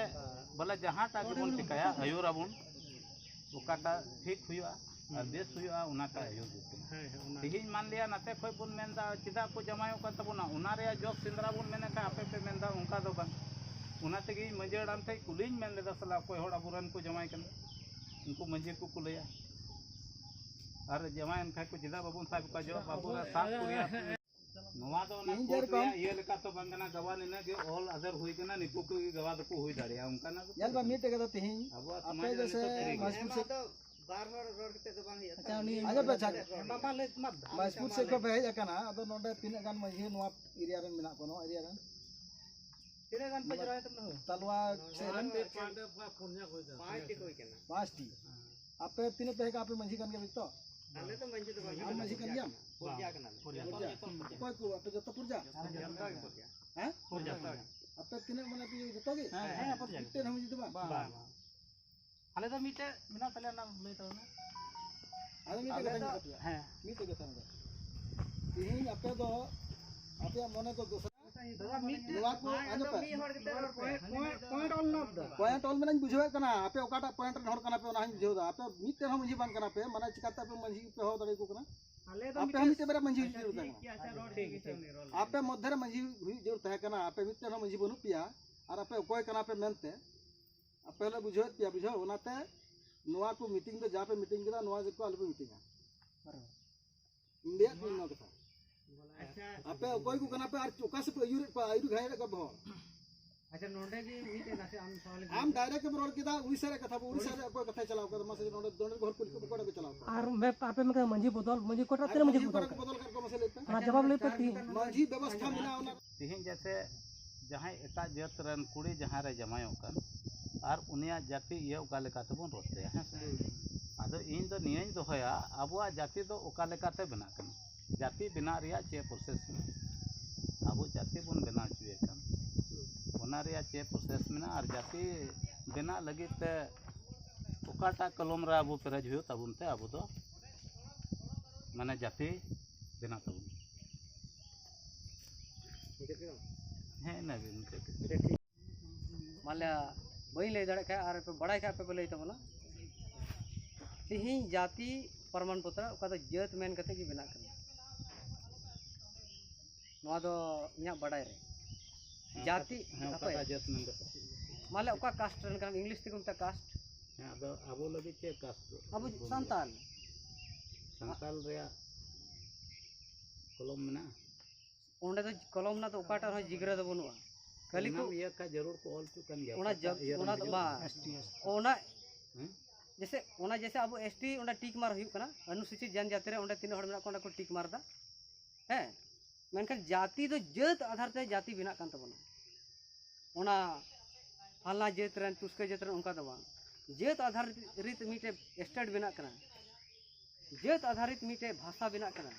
[SPEAKER 2] बोले जहाँ टाक बन चिकाया आयुर अबुन ओकाटा ठीक हुआ और देश हुआ ओनाटा आयुर तिहिन मान लिया नाते खोय बुन मेनदा चिदा को जमायो का तबुना ओना रे जोश सिंद्रा बुन मेने का आपे पे मेनदा उनका दो बन ओनाते गी मंजेड़ान थे कुलिन मेन लेदा सला कोई होड़ अबुरन को जमाय कन उनको मंजे को कुलया और जमायन खा को चिदा बाबुन साहब का जो बाबुरा साफ कुरिया नोवा दो ना ये लेका तो बंगना गवा ने के ऑल अदर हुई कना निपु को गवा दो को हुई दाड़िया उनका ना
[SPEAKER 5] यार बा मीट के तो तिहिन
[SPEAKER 2] अब
[SPEAKER 5] आपे जैसे मजबूत से
[SPEAKER 3] तो बार बार रोड के तो बांध
[SPEAKER 4] अच्छा उनी
[SPEAKER 5] आगे बचा
[SPEAKER 2] बाबा ले मत
[SPEAKER 5] मजबूत से को बहे जाकना अदो नोडे तीन गान मझे नोआ एरिया रे मिना को नो एरिया रे
[SPEAKER 2] तेरे गान पे जरा तुम
[SPEAKER 5] तलवा से रन
[SPEAKER 3] पांच टी कोई केना
[SPEAKER 5] 5 टी आपे तीन पे का आपे मंझी गान के बितो
[SPEAKER 3] आले तो मंजे तो
[SPEAKER 5] हम मंझी गान गया
[SPEAKER 3] पुरजा केना
[SPEAKER 5] कोई को आपे जतो पुरजा हैं
[SPEAKER 3] पुरजा
[SPEAKER 5] आपे तीन माने पे जतो के
[SPEAKER 2] हां अपन
[SPEAKER 5] तीन हम जितबा
[SPEAKER 2] आले तो मीटे बिना तले ना ले तो ना
[SPEAKER 5] आले मीट के था
[SPEAKER 2] हां
[SPEAKER 5] मीट के था तिहिन आपे दो आपे मने को दोसर
[SPEAKER 3] दादा मीट
[SPEAKER 5] नोआ को आने पे
[SPEAKER 3] मी हड़ के रोड
[SPEAKER 5] पॉइंट ऑल ना पॉइंट ऑल में बुझवे कना आपे ओकाटा पॉइंट रे हड़ कना पे ओना हम बुझो दा आपे मीट के हम मंझी बांध कना पे माने चिकाता पे मंझी पे हो दड़े को कना
[SPEAKER 3] आले तो
[SPEAKER 5] आपे हम मीट बेरा मंझी जरूरत है
[SPEAKER 3] अच्छा रोड ठीक है रोल
[SPEAKER 5] आपे मध्य रे मंझी हुई जरूरत है कना आपे मीट हम मंझी बनु पिया और आपे कोई कना पे मेनते आपे ले बुझो पिया बुझो ओनाते नोआ को मीटिंग पे जा पे मीटिंग करा नोआ को आले पे मीटिंग इंडिया को ना कथा
[SPEAKER 3] अच्छा
[SPEAKER 5] आपे कोई को कना पे आर चोका से आयुर घाय रे को
[SPEAKER 3] अच्छा नोडे की मीट ना से हम सवाल
[SPEAKER 5] आम डायरेक्ट रोड के दा उड़ीसा रे कथा उड़ीसा रे कोई कथा चलाओ कर मसे नोडे दोनों घर को कोड़े पे चलाओ
[SPEAKER 4] और मैं आपे में मंजी बोतल मंजी कोटा तेरे मंजी बोतल
[SPEAKER 5] बदल कर को मसे लेते
[SPEAKER 4] हां जवाब ले पड़ती
[SPEAKER 5] मंझी व्यवस्था मिला ओना
[SPEAKER 2] तिहिन जैसे जहाँ एटा जात रन कुड़ी जहाँ रे जमायो कन और उनिया जाति ये ओका लेका तबन रोते हैं आदो इन तो नियन दोहया अबुआ जाति तो ओका लेका ते बना कन जाति बिना रिया चे प्रोसेस में अबु जाति बन बना चुए कन ओना रिया चे प्रोसेस में और जाति बिना लगी ते ओकाटा कलम रा अबु पेरज हुयो तबुन ते अबु तो माने जाति बिना तबुन है ना बिन
[SPEAKER 4] माल्या बई ले दड़े का और पे बड़ाई का पे बोले तबना तिहिन जाति प्रमाण पत्र ओका तो जत मेन कते की बिना करना नोआ दो इया बड़ाई रे जाति
[SPEAKER 2] जात में
[SPEAKER 4] माल्या ओका कास्ट रन kan इंग्लिश ते को कास्ट
[SPEAKER 2] ᱟᱫᱚ ᱟᱵᱚ ᱞᱟᱹᱜᱤᱫ ᱪᱮᱫ ᱠᱟᱥᱴ
[SPEAKER 4] अब संताल
[SPEAKER 2] ᱥᱟᱱᱛᱟᱞ ᱨᱮᱭᱟᱜ ᱠᱚᱞᱚᱢ ᱢᱮᱱᱟᱜᱼᱟ
[SPEAKER 4] ओंडे तो कलम ना तो ओकाटा हो जिगरा दो बनुआ खाली को
[SPEAKER 2] ᱤᱭᱟᱹ ᱠᱟ ᱡᱟᱹᱨᱩᱲ ᱠᱚ ᱚᱞ ᱪᱩ ᱠᱟᱱ ᱜᱮᱭᱟ
[SPEAKER 4] ओना जब ओना तो बा ओना जैसे अब एसटी ओना टिक मार हुई कना अनुसूचित जनजाति रे ओंडे तीन हड़ मेना को टिक मार दा है मेनखान जाति तो जत आधार ते जाति बिना कान तबना ओना हल्ला जेत रन तुस्के जेत रन उनका दबा जेत आधारित मीटे स्टेट बिना कना जेत आधारित मीटे भाषा बिना कना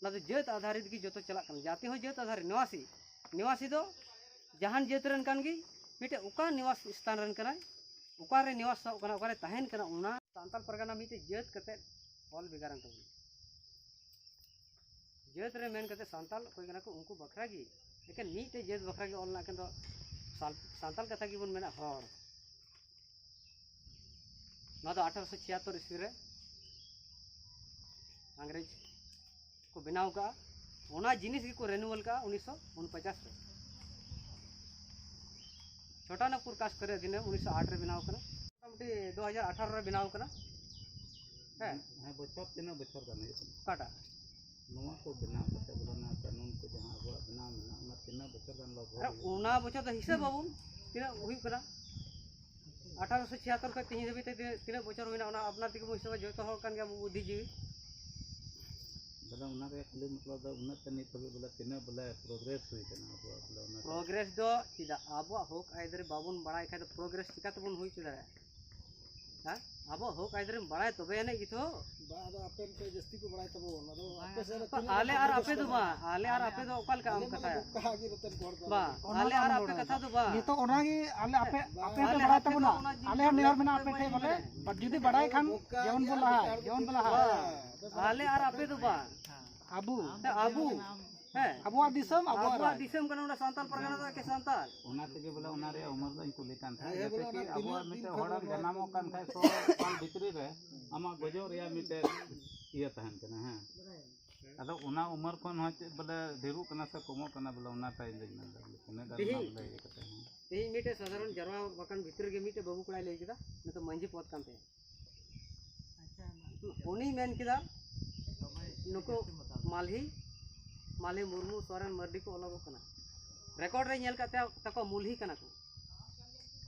[SPEAKER 4] ना तो जेत आधारित की जो तो चला कना जाति हो जेत आधारित निवासी दो जहान जेत रन कान गी मीटे उका निवास स्थान रन कना उका रे निवास कना उका रे तहन कना उना सांताल परगना मीटे जेत कते ऑल बिगारन तब जेत रे मेन कते सांताल कोई कना को उनको बखरा गी लेकिन मीटे जेत बखरा गी ऑल ना कन तो सांताल कथा की बन मेना हर ना तो 1876 ईस्वी रे अंग्रेज को बनाव का ओना जिनिस को रेनुअल का 1949 रे छोटा नागपुर कास्ट करे दिन 1908 रे बनाव कना मोटामुटी 2018 रे बनाव कना है
[SPEAKER 2] हाँ बच्चर तीन बच्चर का नहीं
[SPEAKER 4] काटा
[SPEAKER 2] नवा को बनाव करते बोलना कानून को जहाँ अब बनाव में ना तीन बच्चर का लोग
[SPEAKER 4] अरे ओना बच्चा तो हिसाब बाबू तीन हुई कना 1876 का तीन जब तीन बच्चर हुई ना ओना अपना तिक हिसाब जो तो हो कन गया बुद्धि जीवी
[SPEAKER 2] बोले उना रे खाली मतलब द उना तनी तबे बोले तिना बोले प्रोग्रेस हुई कना अब बोले उना
[SPEAKER 4] प्रोग्रेस दो चिदा आबो होक आइदरे बाबुन बड़ाई खाय तो प्रोग्रेस चिका तबुन हुई चिदा हां आबो होक आइदरे बड़ाई तबे ने गिथो
[SPEAKER 5] बाद आपे पे जस्ती को बढ़ाई तब अदो आपे से
[SPEAKER 4] आले आर आपे दो बा आले आर आपे दो ओकाल का कथा
[SPEAKER 5] कहा कि रतन कोड़
[SPEAKER 4] बा आले आर आपे कथा दो बा
[SPEAKER 6] तो ओनागी आले आपे आपे पे बड़ा तबना आले हम निहर मेना आपे थे बोले पर जुदी बड़ाई खान जेवन बोला
[SPEAKER 4] आले आर आपे दो बा
[SPEAKER 6] आबू
[SPEAKER 4] आबू है
[SPEAKER 6] अबुआ दिसम
[SPEAKER 4] अबुआ दिसम कना उना सांताल परगना दा के सांताल
[SPEAKER 2] उना तेगे बोले उना रे उमर दो कुली कान था जैसे कि अब मिटे होड़म जनामो कान खाय तो पाल भितरी रे आमा गजो रे मिटे इया तहन कना हां अदो उना उमर कोन हो बोले ढेरू कना से कमो कना बोले उना ताई ले ना बोले दाल बोले ये कते
[SPEAKER 4] तेही मीटे साधारण जरवा बकन भीतर के मीटे बाबू कड़ाई ले किदा न तो मंजी पोत कांते अच्छा उनी मेन किदा नुको मालही माले मुर्मू सोरेन मर्डी को अलग कना रिकॉर्ड रे नेल काते तको मूलही कना को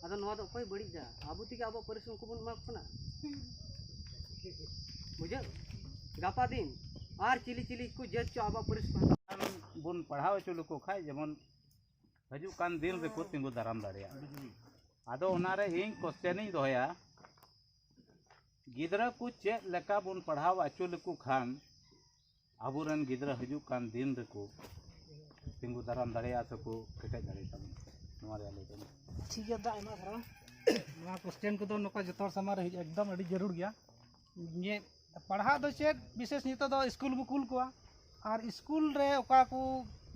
[SPEAKER 4] अदो नवा तो कोई बड़ी जा आबू ती के आबो परिश्रम को बन माक कना बुझे गापा दिन आर चिली चिली को जज चो आबो परिश्रम
[SPEAKER 2] बुन पढ़ाव चुलु को खाय जेमन हजू कान दिन रे को तिंगु दाराम दाड़िया आदो उना रे हिंग क्वेश्चन ही दोया गिदरा को चे लेका बुन पढ़ाव अचुल को खान आबुरन गिदरा हजू कान दिन रे को तिंगु दाराम दाड़िया सको केटे दाड़े तम नोरे आले तम
[SPEAKER 6] ठीक है दा आइमा धरा नवा क्वेश्चन को तो नोका जतोर समार एकदम अड़ी जरूर गया ये पढ़ा दो चेक विशेष नितो दो स्कूल को कुल को और स्कूल रे ओका को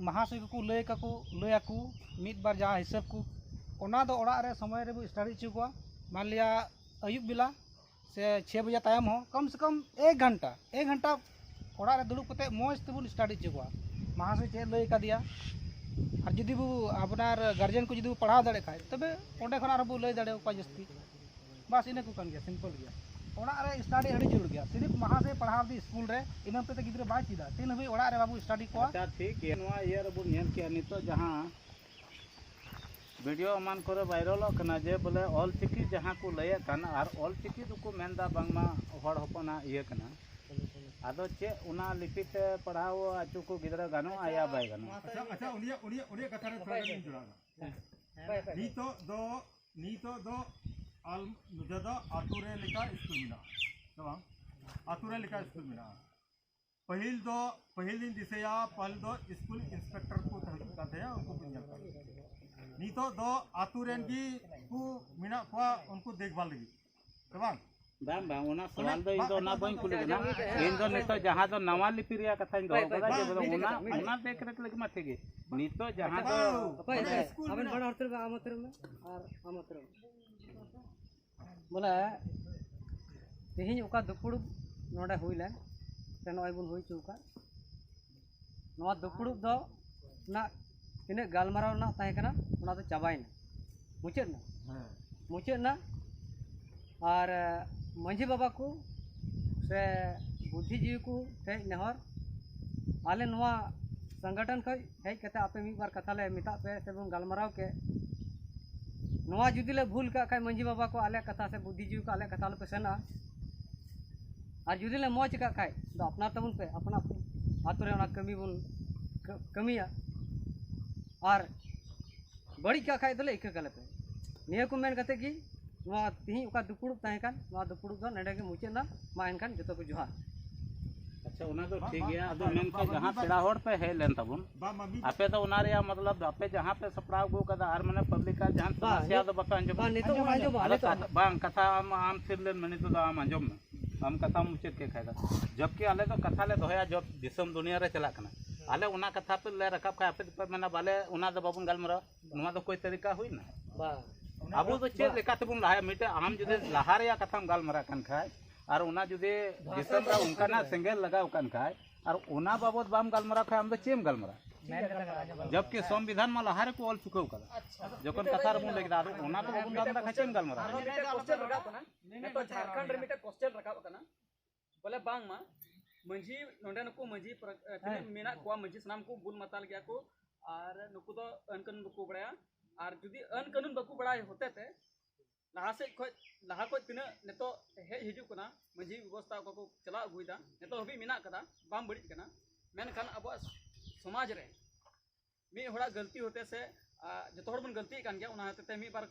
[SPEAKER 6] महाशय को लय का को लया को मिद बार जहाँ हिसाब को ओना दो ओड़ा रे समय रे बो स्टडी छु को मान लिया अयुब बेला से 6 बजे टाइम हो कम से कम 1 घंटा ओड़ा रे दुड़ुब कते मौज तेबुन स्टडी छु को महाशय चे लय का दिया और जुदी बो आपनार गार्जियन को जुदी पढ़ा दाड़े खाय तबे ओंडे खन आरो बो लय दाड़े को जस्ती बस इने को कन गया सिंपल गया ओड़ा रे स्टडी अड़ी जरूर गया सिर्फ महाशय पढ़ा दी स्कूल रे इना पे गिद्रे बाय चिदा तीन हबी ओड़ा रे बाबू स्टडी को
[SPEAKER 2] अच्छा ठीक है नवा ईयर बुन नेल के नितो जहां वीडियो मान करे वायरल कना जे बोले ऑल चिकी जहां को लय कन और ऑल चिकी दुको मेनदा बांगमा होड़ होपना इए कना आदो चे उना लिपिते पढ़ाओ आचु को गिदरा गानो आया बाय गानो
[SPEAKER 7] अच्छा उनिया कथा रे थोड़ा दिन जुड़ा नीतो दो आल नुजदा आतुरे लिका स्कूल मिना तमाम आतुरे लिका स्कूल मिना पहिल दिन दिसेया पहल दो स्कूल इंस्पेक्टर को तहजुब करते हैं उनको बुनियाद कर नीतो दो आतुरेन की को मिना को उनको देखभाल लगी तमाम
[SPEAKER 2] बाम बाम ओना सवाल दो इन दो ना बइन कुले ना इन दो नितो जहां दो नवा लिपि रिया कथा इन दो कदा जे बोले ओना देख रेख लगे माथे गे नितो जहां दो
[SPEAKER 4] अबन बड़ा हरतर आमतर में और आमतर बोला तेहिं ओका दुपुड़ नोडे हुइला से नय बुन हुइ चुका नवा दुपुड़ दो ना तिने गालमाराव ना ताहे कना ओना तो चाबाइना मुचेद ना और मंझी बाबा को से बुद्धिजीवी को हेज नेहर आले नवा संगठन खै हेज कते आपे मी बार कथा ले मिता पे से बन गालमाराव के नवा जुदी ले भूल का खाय मंझी बाबा को आले कथा से बुद्धिजीवी को आले कथा ले पे सेना और जुदी ले मौज का खाय तो अपना तबुन पे अपना आतु रे ओना कमी बुन कमिया और बड़ी का खाय दले इक गले पे निया को मेन कते की नवा तिही ओका दुपुड़ुब ताहे कान नवा दुपुड़ुब दो नेडे के मुचे ना मा एनखान जतो को जोहार
[SPEAKER 2] अच्छा ओना तो ठीक गया अदो मेन के जहां पेड़ा होड़ पे है लेन तबुन आपे तो ओना रे मतलब आपे जहां पे सपड़ाव गो कदा आर माने पब्लिक का जहां समस्या दो बका अंजो बांग कथा आम फिर लेन मने तो आम अंजो में हम कथा मुचे के खायदा जबकि आले तो कथा ले दोया जब दिसम दुनिया रे चला कना आले उना कथा पे ले रकब खाय आपे पे मना बाले उना दो बाबुन गालमरा नवा तो कोई तरीका हुई ना
[SPEAKER 4] बा
[SPEAKER 2] अब तो चेक लेका तबुन लाहा मिटे आम जुदे लाहा रे कथा गालमरा कन खाय और उना जुदे दिसम रा उनका ना सेंगेल लगाव कन खाय और उना बाबत बाम गालमरा खाय हम तो चेम गालमरा जबकि संविधान में लहारे को ऑल चुकाव कदा जखन कथा रे बुन लेदा उना तो बाबुन गालमरा खाय चेम गालमरा
[SPEAKER 8] क्वेश्चन रखाब कना तो झारखंड रे मिटे क्वेश्चन रखाब कना बोले बांग मा मंझी नोंडे नुको मंझी मेना को मंझी सनाम को बुल मताल गया को और नुको तो अनकन बको बड़ाया और जुदी अनकानून बको बड़ाय होते थे लहा से लहा को तीना नितो हे हिजु कना मंजी व्यवस्था को चला अगुइदा नितो हबी मिना कदा बाम बड़ी कना मेनखान अब समाज रे मी होड़ा गलती होते से जो हर बन गलती कान गया उना हते मी बार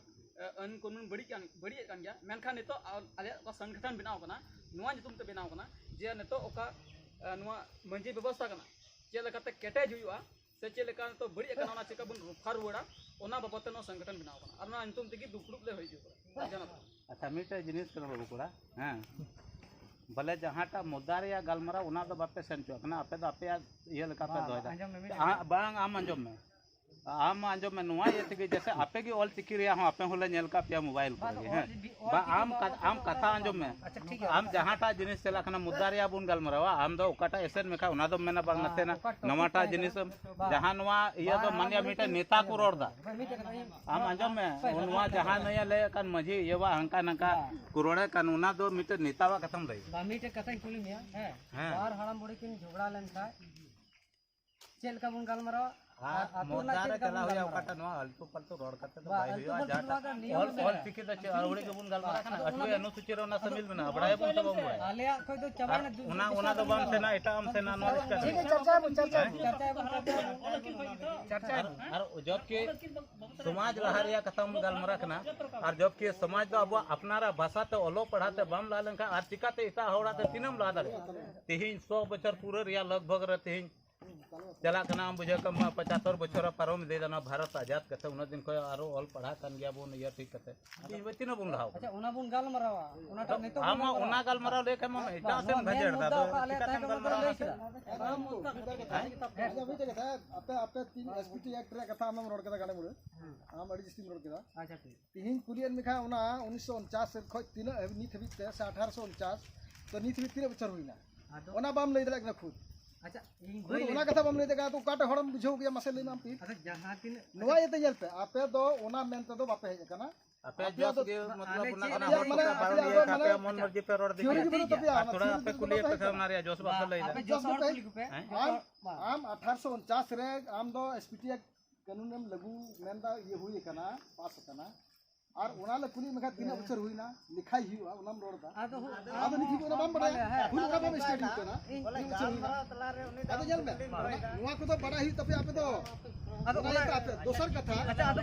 [SPEAKER 8] अन कानून बड़ी कान गया मेनखान नितो आले संगठन बनाव कना नुआ जुतुम ते बनाव कना जे नितो ओका नुआ मंजी व्यवस्था कना चे लेकाते केटेज हुआ से चे लेका तो बड़ी कना ओना चेका बन रुफार रुड़ा ओना बाबते नो संगठन बनाव कना और ना अंतुम तगी दुपड़ुप ले होई जो जना
[SPEAKER 2] अच्छा मिटे जिनिस कना बाबू कोड़ा हां भले जहांटा मुद्दा रे गलमरा उना दो बापे सेंचो कना आपे दो आपे ये लेका पे दोयदा बांग आम अंजम में आम अंजम में नुआ ये थी जैसे आपे की ऑल चिकी रिया हो आपे होले नेल का पिया मोबाइल पर हैं बा आम कथा अंजम में आम जहांटा जिनिस चला कना मुद्दा रे बुन गलमरावा आम दो ओकाटा एसेन मेखा उना दो मेना बांग नते ना नवाटा जिनिस जहां नुआ ये दो मानिया मिटे नेता को रोड़दा आम अंजम में उनवा जहां नया ले कन मजी ये वा हंका नका कुरोड़े कानूना दो मिटे नेतावा कथम रही
[SPEAKER 4] बामीटे कथा कुली मिया है बार हड़म बड़ी किन झगड़ा लेन था चेल का बुन गलमरा
[SPEAKER 2] मोदार चला हुआ ओकाटा नो अल्टो पल्टो रोड करते तो भाई हुआ जाटा ऑल पिके द अरवड़े के बुन गलमरा खाना अटवे अनुसूची रो ना समिल बना बड़ाय बुन तो बम
[SPEAKER 4] आलिया कोई तो चबाय ना
[SPEAKER 2] उना दो बम से ना एटा हम से ना नो
[SPEAKER 4] ठीक है चर्चा
[SPEAKER 2] और जब के समाज लहरिया खत्म गलमरा खाना और जब के समाज तो अब अपनारा भाषा तो ओलो पढ़ाते बम लालन का और टिकाते इता होड़ाते तीनम ला दे तिहिन 100 बछर पूरे रिया लगभग रहते हैं चला कना हम बुझे कम 75 बछर पारो में दे देना भारत आजाद कते उन दिन को आरो ऑल पढ़ा कन गया बोन ये ठीक कते ई बतिन बुन रहा
[SPEAKER 4] अच्छा उना बुन गलमरावा उना तो नेतो
[SPEAKER 2] हम उना गलमरा लेके हम इटा से भजेड़ दा तो
[SPEAKER 5] आपे 3 एसपीटी एक्ट रे कथा हम रोड कदा गाने मुरे हम अड़ी जिस्ती रोड कदा
[SPEAKER 4] अच्छा ठीक
[SPEAKER 5] तिहिन कुलियन मिखा उना 1949 से खoj तीन नीत हबी से 1849 तो नीत हबी 3 बछर हुईना ओना बाम ले दलक ना खुद
[SPEAKER 4] अच्छा
[SPEAKER 5] ओना कथा बाम ले देगा तो काटे हड़म बुझो गया मसे ले नाम पी
[SPEAKER 4] अच्छा जहां तीन
[SPEAKER 5] नवा ये तैयार पे आपे दो ओना मेनते दो बापे हे कना
[SPEAKER 2] आपे जस के मतलब उना कना बाउंड्री आपे मन मर्जी पे रोड दे थोड़ा आपे कुली पे करना रे जोश बात ले
[SPEAKER 4] आपे जोश और कुली पे
[SPEAKER 5] आम 1849 रे आम दो एसपीटी कानून में लागू मेनदा ये हुई कना पास कना और उना ले कुली मेखा 3 बछर हुईना लिखाई हुआ उनाम रोडदा आदो लिखी को बाम बड़ा हुई उना बाम स्टेट कना 3 बछर हुईना आदो जल में नुआ को तो बड़ा ही तपे आपे तो आदो उना आपे दोसर कथा
[SPEAKER 4] अच्छा आदो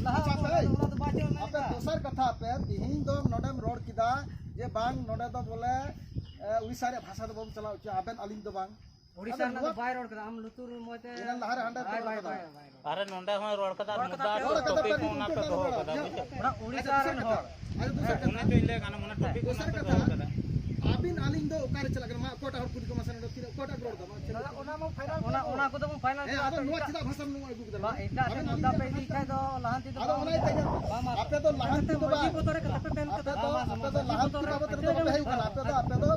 [SPEAKER 4] लहा
[SPEAKER 5] आपे दोसर कथा पे तिहिन दो नोडम रोड किदा जे बांग नोडे तो बोले उड़ीसा रे भाषा दो बम चलाओ च आबेन अलिंग दो बांग
[SPEAKER 4] ओडिसा ना बाय रोड कदा हम लुतुर मोते
[SPEAKER 5] इना लहर हंडा
[SPEAKER 2] अरे नोंडा हो रोड कदा मुद्दा टॉपिक को ना पे दो कदा
[SPEAKER 4] पूरा ओडिसा रे हो
[SPEAKER 2] उन्हें तो इले गाना मने टॉपिक को ना पे दो कदा
[SPEAKER 5] आबिन अलिंग दो ओकारे चला कर मा कोटा हर कुडी को मसन दो कोटा रोड दा
[SPEAKER 4] ओना को तो फाइनल
[SPEAKER 5] ए आदो नुआ चिदा भाषा नु आगु
[SPEAKER 4] बा एकटा से मुद्दा पे दी खाय दो लहांती दो
[SPEAKER 5] आदो ओना तैयार आपे तो लहांती दो बा आपे तो लहांती बाबत तो बे है कना आपे तो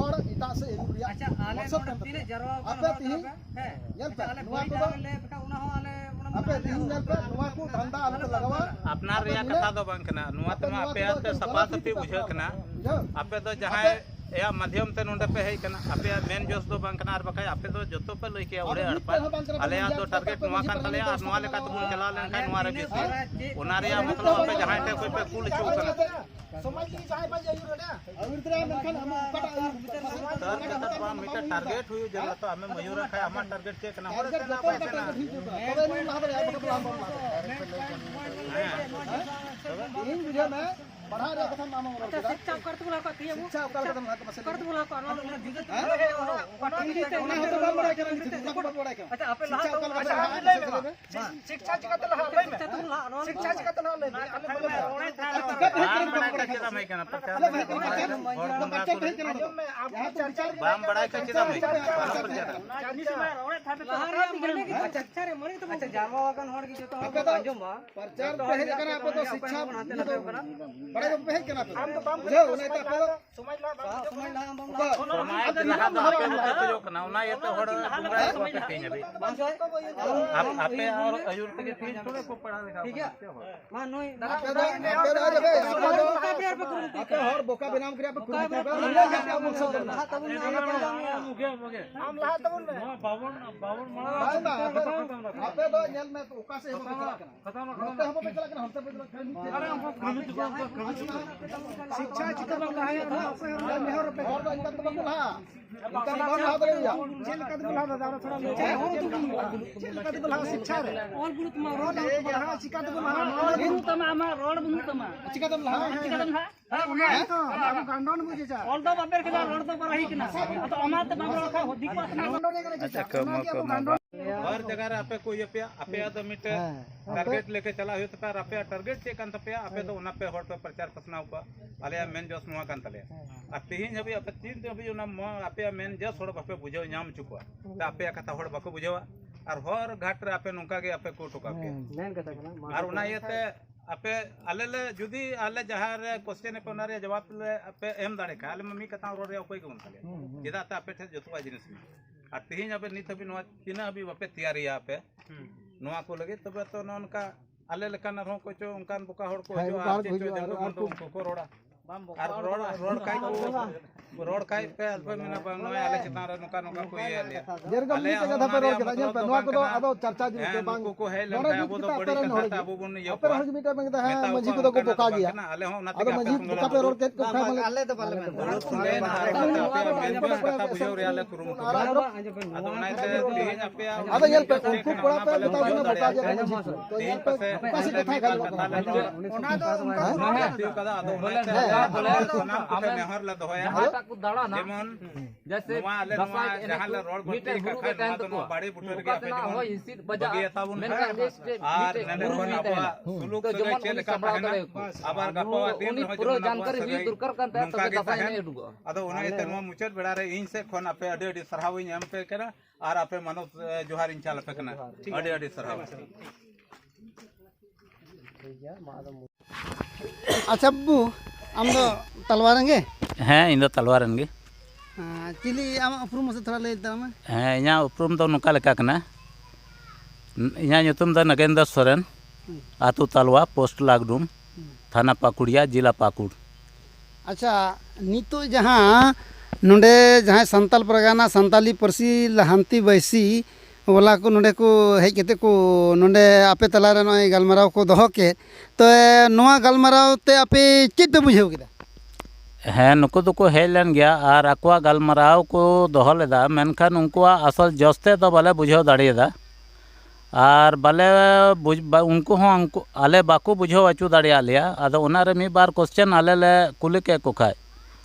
[SPEAKER 5] और इटा से एरु रिया
[SPEAKER 4] अच्छा आले तीन जरवा
[SPEAKER 5] आपे तीन
[SPEAKER 4] है
[SPEAKER 5] जल पे
[SPEAKER 4] आले
[SPEAKER 5] नुआ
[SPEAKER 4] बड़ी
[SPEAKER 5] को
[SPEAKER 4] डाले बेटा उना हो आले
[SPEAKER 5] आपे तीन जल पे नुआ को धंधा आपे लगावा
[SPEAKER 2] अपना रिया कथा दो बांग कना नुआ तमा आपे आते सपा सपी बुझे कना आपे तो जहां या माध्यम ते नोंडे पे है कना आपे मेन जोस दो बांग कना आर बकाय आपे तो जतो पे लई के ओड़े अड़पा आले या तो टारगेट नुआ कान तले आ नुआ लेका तो चला लेन खाय नुआ रे बेसी ओना रिया मतलब आपे जहां ते कोई पे कुल चू कना
[SPEAKER 5] समाज की चाहे पर जरूर ना अविरतरा मेनखान हम
[SPEAKER 2] कटा मीटर टारगेट हुई जला तो हमें मयूर खाय हमार टारगेट के कना होरे से ना पैसे ना
[SPEAKER 5] तबे नु ना बरे आप बम इन बुझे में पढ़ा रे कथा नाम मोर
[SPEAKER 4] शिक्षा करत बोला को तिया
[SPEAKER 5] शिक्षा ओकर कदम हाथ मसे
[SPEAKER 4] करत बोला को ना दिगत
[SPEAKER 5] ओना हो तो बम बड़ा के नी बम बड़ा के
[SPEAKER 4] अच्छा आपे लहा तो
[SPEAKER 5] शिक्षा जगत लहा ले में शिक्षा जगत लहा ले
[SPEAKER 4] ओने था
[SPEAKER 2] कचरा में कना प्रचार बाम बड़ा कचरा में
[SPEAKER 4] अच्छा रे मरे तो अच्छा जावा वाकन होड़ की तो अंजुम
[SPEAKER 5] प्रचार पहले करा आप तो शिक्षा बड़े पे है कना हम तो बम बुझे ओने तो समझ ला
[SPEAKER 4] हम बम
[SPEAKER 2] लहा दो आपे को खोजो कना उना ये तो हड़ दुंगरा को पे तेज अभी आप आपे और अयुर के तेज थोड़े को पढ़ा लिखा ठीक है
[SPEAKER 4] मा नोई
[SPEAKER 5] आपे हर बोका बनाम करे आपे खुद हम लहा तबन बावन मारा आपे दो नेल में ओका से हम चला खत्म हम पे चला के हम शिक्षा चित्र लगा है आपे मेहर पे और तो इनका तो लहा उनका नाम लहा दे या जेल का तो लहा दादा थोड़ा जेल का तो लहा शिक्षा रे
[SPEAKER 4] और गुरु तुम
[SPEAKER 5] और यहां शिक्षा तो लहा
[SPEAKER 8] गुरु तमा रोड बुनु तमा
[SPEAKER 5] शिक्षा तो लहा
[SPEAKER 8] चिका तम हा
[SPEAKER 5] उन्हें तो आप गांडोन बुझे जा
[SPEAKER 8] ऑल दो बाबेर के रोड तो पर ही किना तो अमा तो बाबरा का दिक्कत ना
[SPEAKER 5] गांडोन ने करे
[SPEAKER 2] अच्छा कम हर जगह रे आपे कोई पे आपे तो मिटे टारगेट लेके चला हो तो पर आपे टारगेट चे कान तपे आपे तो उना पे हर पे प्रचार पसनाव को आले मेन जोस नुआ कान तले आ तीन जब आपे तीन जब उना आपे मेन जोस हर बापे बुझो नाम चुको तो आपे कथा हर बाको बुझवा और हर घाट रे आपे नुका के आपे को टोका के
[SPEAKER 4] मेन कथा कना
[SPEAKER 2] और उना येते आपे आले ले जुदी आले जहां रे क्वेश्चन पे उना रे जवाब ले आपे एम दाड़े का आले मम्मी कथा रोड रे कोई को उनका ले जेदा ता आपे थे जतवा जिनिस में और तीन अबे नित अभी नुआ तीन अभी बापे तैयारी आपे नुआ को लगे तबे तो ननका आले लेकान रहो को चो उनकान बुका होड़ को जो आ जो उनको को रोड़ा और रोड काई पे अल्फा मिना बांग नय आले चितान रे नुका नुका को ये ले
[SPEAKER 5] जेरगम नी जगह पे रोड के जन पे नुआ को आदो चर्चा जी के बांग
[SPEAKER 2] को है ले अबो तो बड़ी कथा अबो बन ये
[SPEAKER 5] पर हर मीटर में कहता है मंजी को को बोका गया
[SPEAKER 2] आले हो ना
[SPEAKER 5] आदो मंजी बुका पे रोड के को खाए
[SPEAKER 3] आले तो पाले में
[SPEAKER 2] कथा बुझो रे आले कुरुम आदो नाय ते तीन आपे
[SPEAKER 5] आदो ये पे उनको पड़ा पे बताओ ना बोका गया तो ये पे कैसे कथा खाली ओना तो
[SPEAKER 2] उनका कदा आदो बोले आपे नेहर ला दोया
[SPEAKER 9] को दाड़ा ना
[SPEAKER 2] जेमन
[SPEAKER 9] जैसे
[SPEAKER 2] आले नुआ जहां ला रोड बत्ती का खाए तो बाड़ी पुटर के आपे
[SPEAKER 9] हो
[SPEAKER 2] जेमन
[SPEAKER 9] इसी बजा
[SPEAKER 2] बगिया ताबुन
[SPEAKER 9] मेनका लिस्ट
[SPEAKER 2] आर नने कोन आपा सुलूक सगे चेल का कहना आबार गपवा दिन
[SPEAKER 9] उनी पूरा जानकारी हुई दुरकर kan ta to दफाई ने दुगो
[SPEAKER 2] अदो उना इते नुआ मुचत बेड़ा रे इन से खोन आपे अडे अडे सरहाव इन एम पे करा आर आपे मानो जोहार इन चाल पे कना अडे अडे सरहाव
[SPEAKER 1] अच्छा बु आम दो तलवारंगे
[SPEAKER 2] हैं इन दो तलवारंगे
[SPEAKER 1] चिली आम उपरुम से थोड़ा ले दाम
[SPEAKER 2] हैं इना उपरुम दो नुका लेका कना इना nyutum दा नगेंद्र सोरेन आतु तलवा पोस्ट लागडुम थाना पाकुड़िया जिला पाकुड़
[SPEAKER 1] अच्छा नितो जहाँ नोंडे जहाँ संताल परगाना संताली परसी लहांती बैसी वाला को नोंडे को हेज केते को नोंडे आपे तलारे नय गलमराव को दोहो के तो नोआ गलमराव ते आपे चेत पे बुझाव केदा
[SPEAKER 2] हैं नुको दुको हेलन गया और अकवा गलमराव को दोहो लेदा मेनखान उनकुआ असल जस्ते तो बाले बुझाव दाड़ेदा और बाले उनको हों उनको आले बाको बुझाव अचू दाड़े आलिया अदो उना रे मी बार क्वेश्चन आले ले कुली के को खाए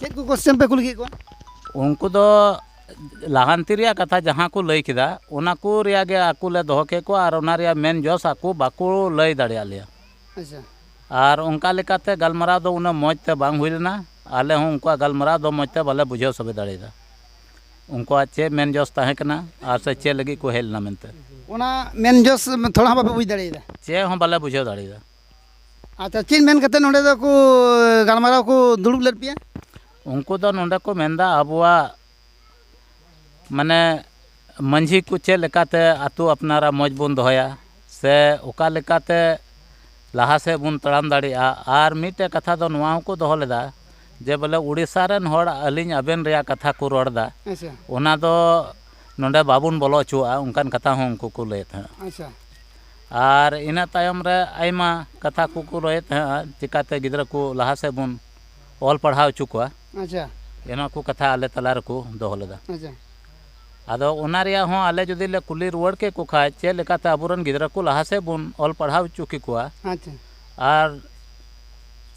[SPEAKER 1] चेत को क्वेश्चन पे कुली को
[SPEAKER 2] उनको दो लाहांती रिया कथा जहाँ को लई किदा उना को रिया गे आकू ले दोहो के को और उना रिया मेन जोस आकू बाको लई दाड़े आलिया
[SPEAKER 1] अच्छा
[SPEAKER 2] और उनका लेकाते गलमराव दो उना मौज ते बांग हुई लेना आले हों उनका गलमराव दो मौज ते बाले बुझाव सबे दाड़ेदा उनको चे मेन जोस ताहे कना और से चे लगी को हेलना मेनते
[SPEAKER 1] ओना मेन जोस थोड़ा बाबे बुझ दाड़ेदा
[SPEAKER 2] चे हों बाले बुझाव दाड़ेदा
[SPEAKER 1] अच्छा चीन मेन कते नोंडे दो को गलमराव को दुड़ुब लेट पिया
[SPEAKER 2] उनको दो नोंडे को मेनदा अबुआ माने मंझी को चे लेकाते आतु अपनारा मौज बुन दोया से ओका लेकाते लहा से बुन तड़ाम दाड़िया और मिटे कथा दो नुआ को दोहो लेदा जे बोले उड़ीसा रेन होड़ अलिंग अबेन रिया कथा को रोड़दा
[SPEAKER 1] अच्छा
[SPEAKER 2] ओना दो नोंडे बाबुन बोलो चुआ उनकान कथा हों उनको को लेत हैं
[SPEAKER 1] अच्छा
[SPEAKER 2] और इना तायम रे आयमा कथा को लेत हैं चिकाते गिदरा को लहा से बुन ऑल पढ़ाव चुकवा
[SPEAKER 1] अच्छा
[SPEAKER 2] एना को कथा आले तलार को दोहो लेदा
[SPEAKER 1] अच्छा
[SPEAKER 2] आदो उना रिया हों आले जुदी ले कुली रुवड़ के को खाए चे लेकाते आबुरन गिदरा को लहा से बुन ऑल पढ़ाव चुकी कुआ
[SPEAKER 1] अच्छा
[SPEAKER 2] और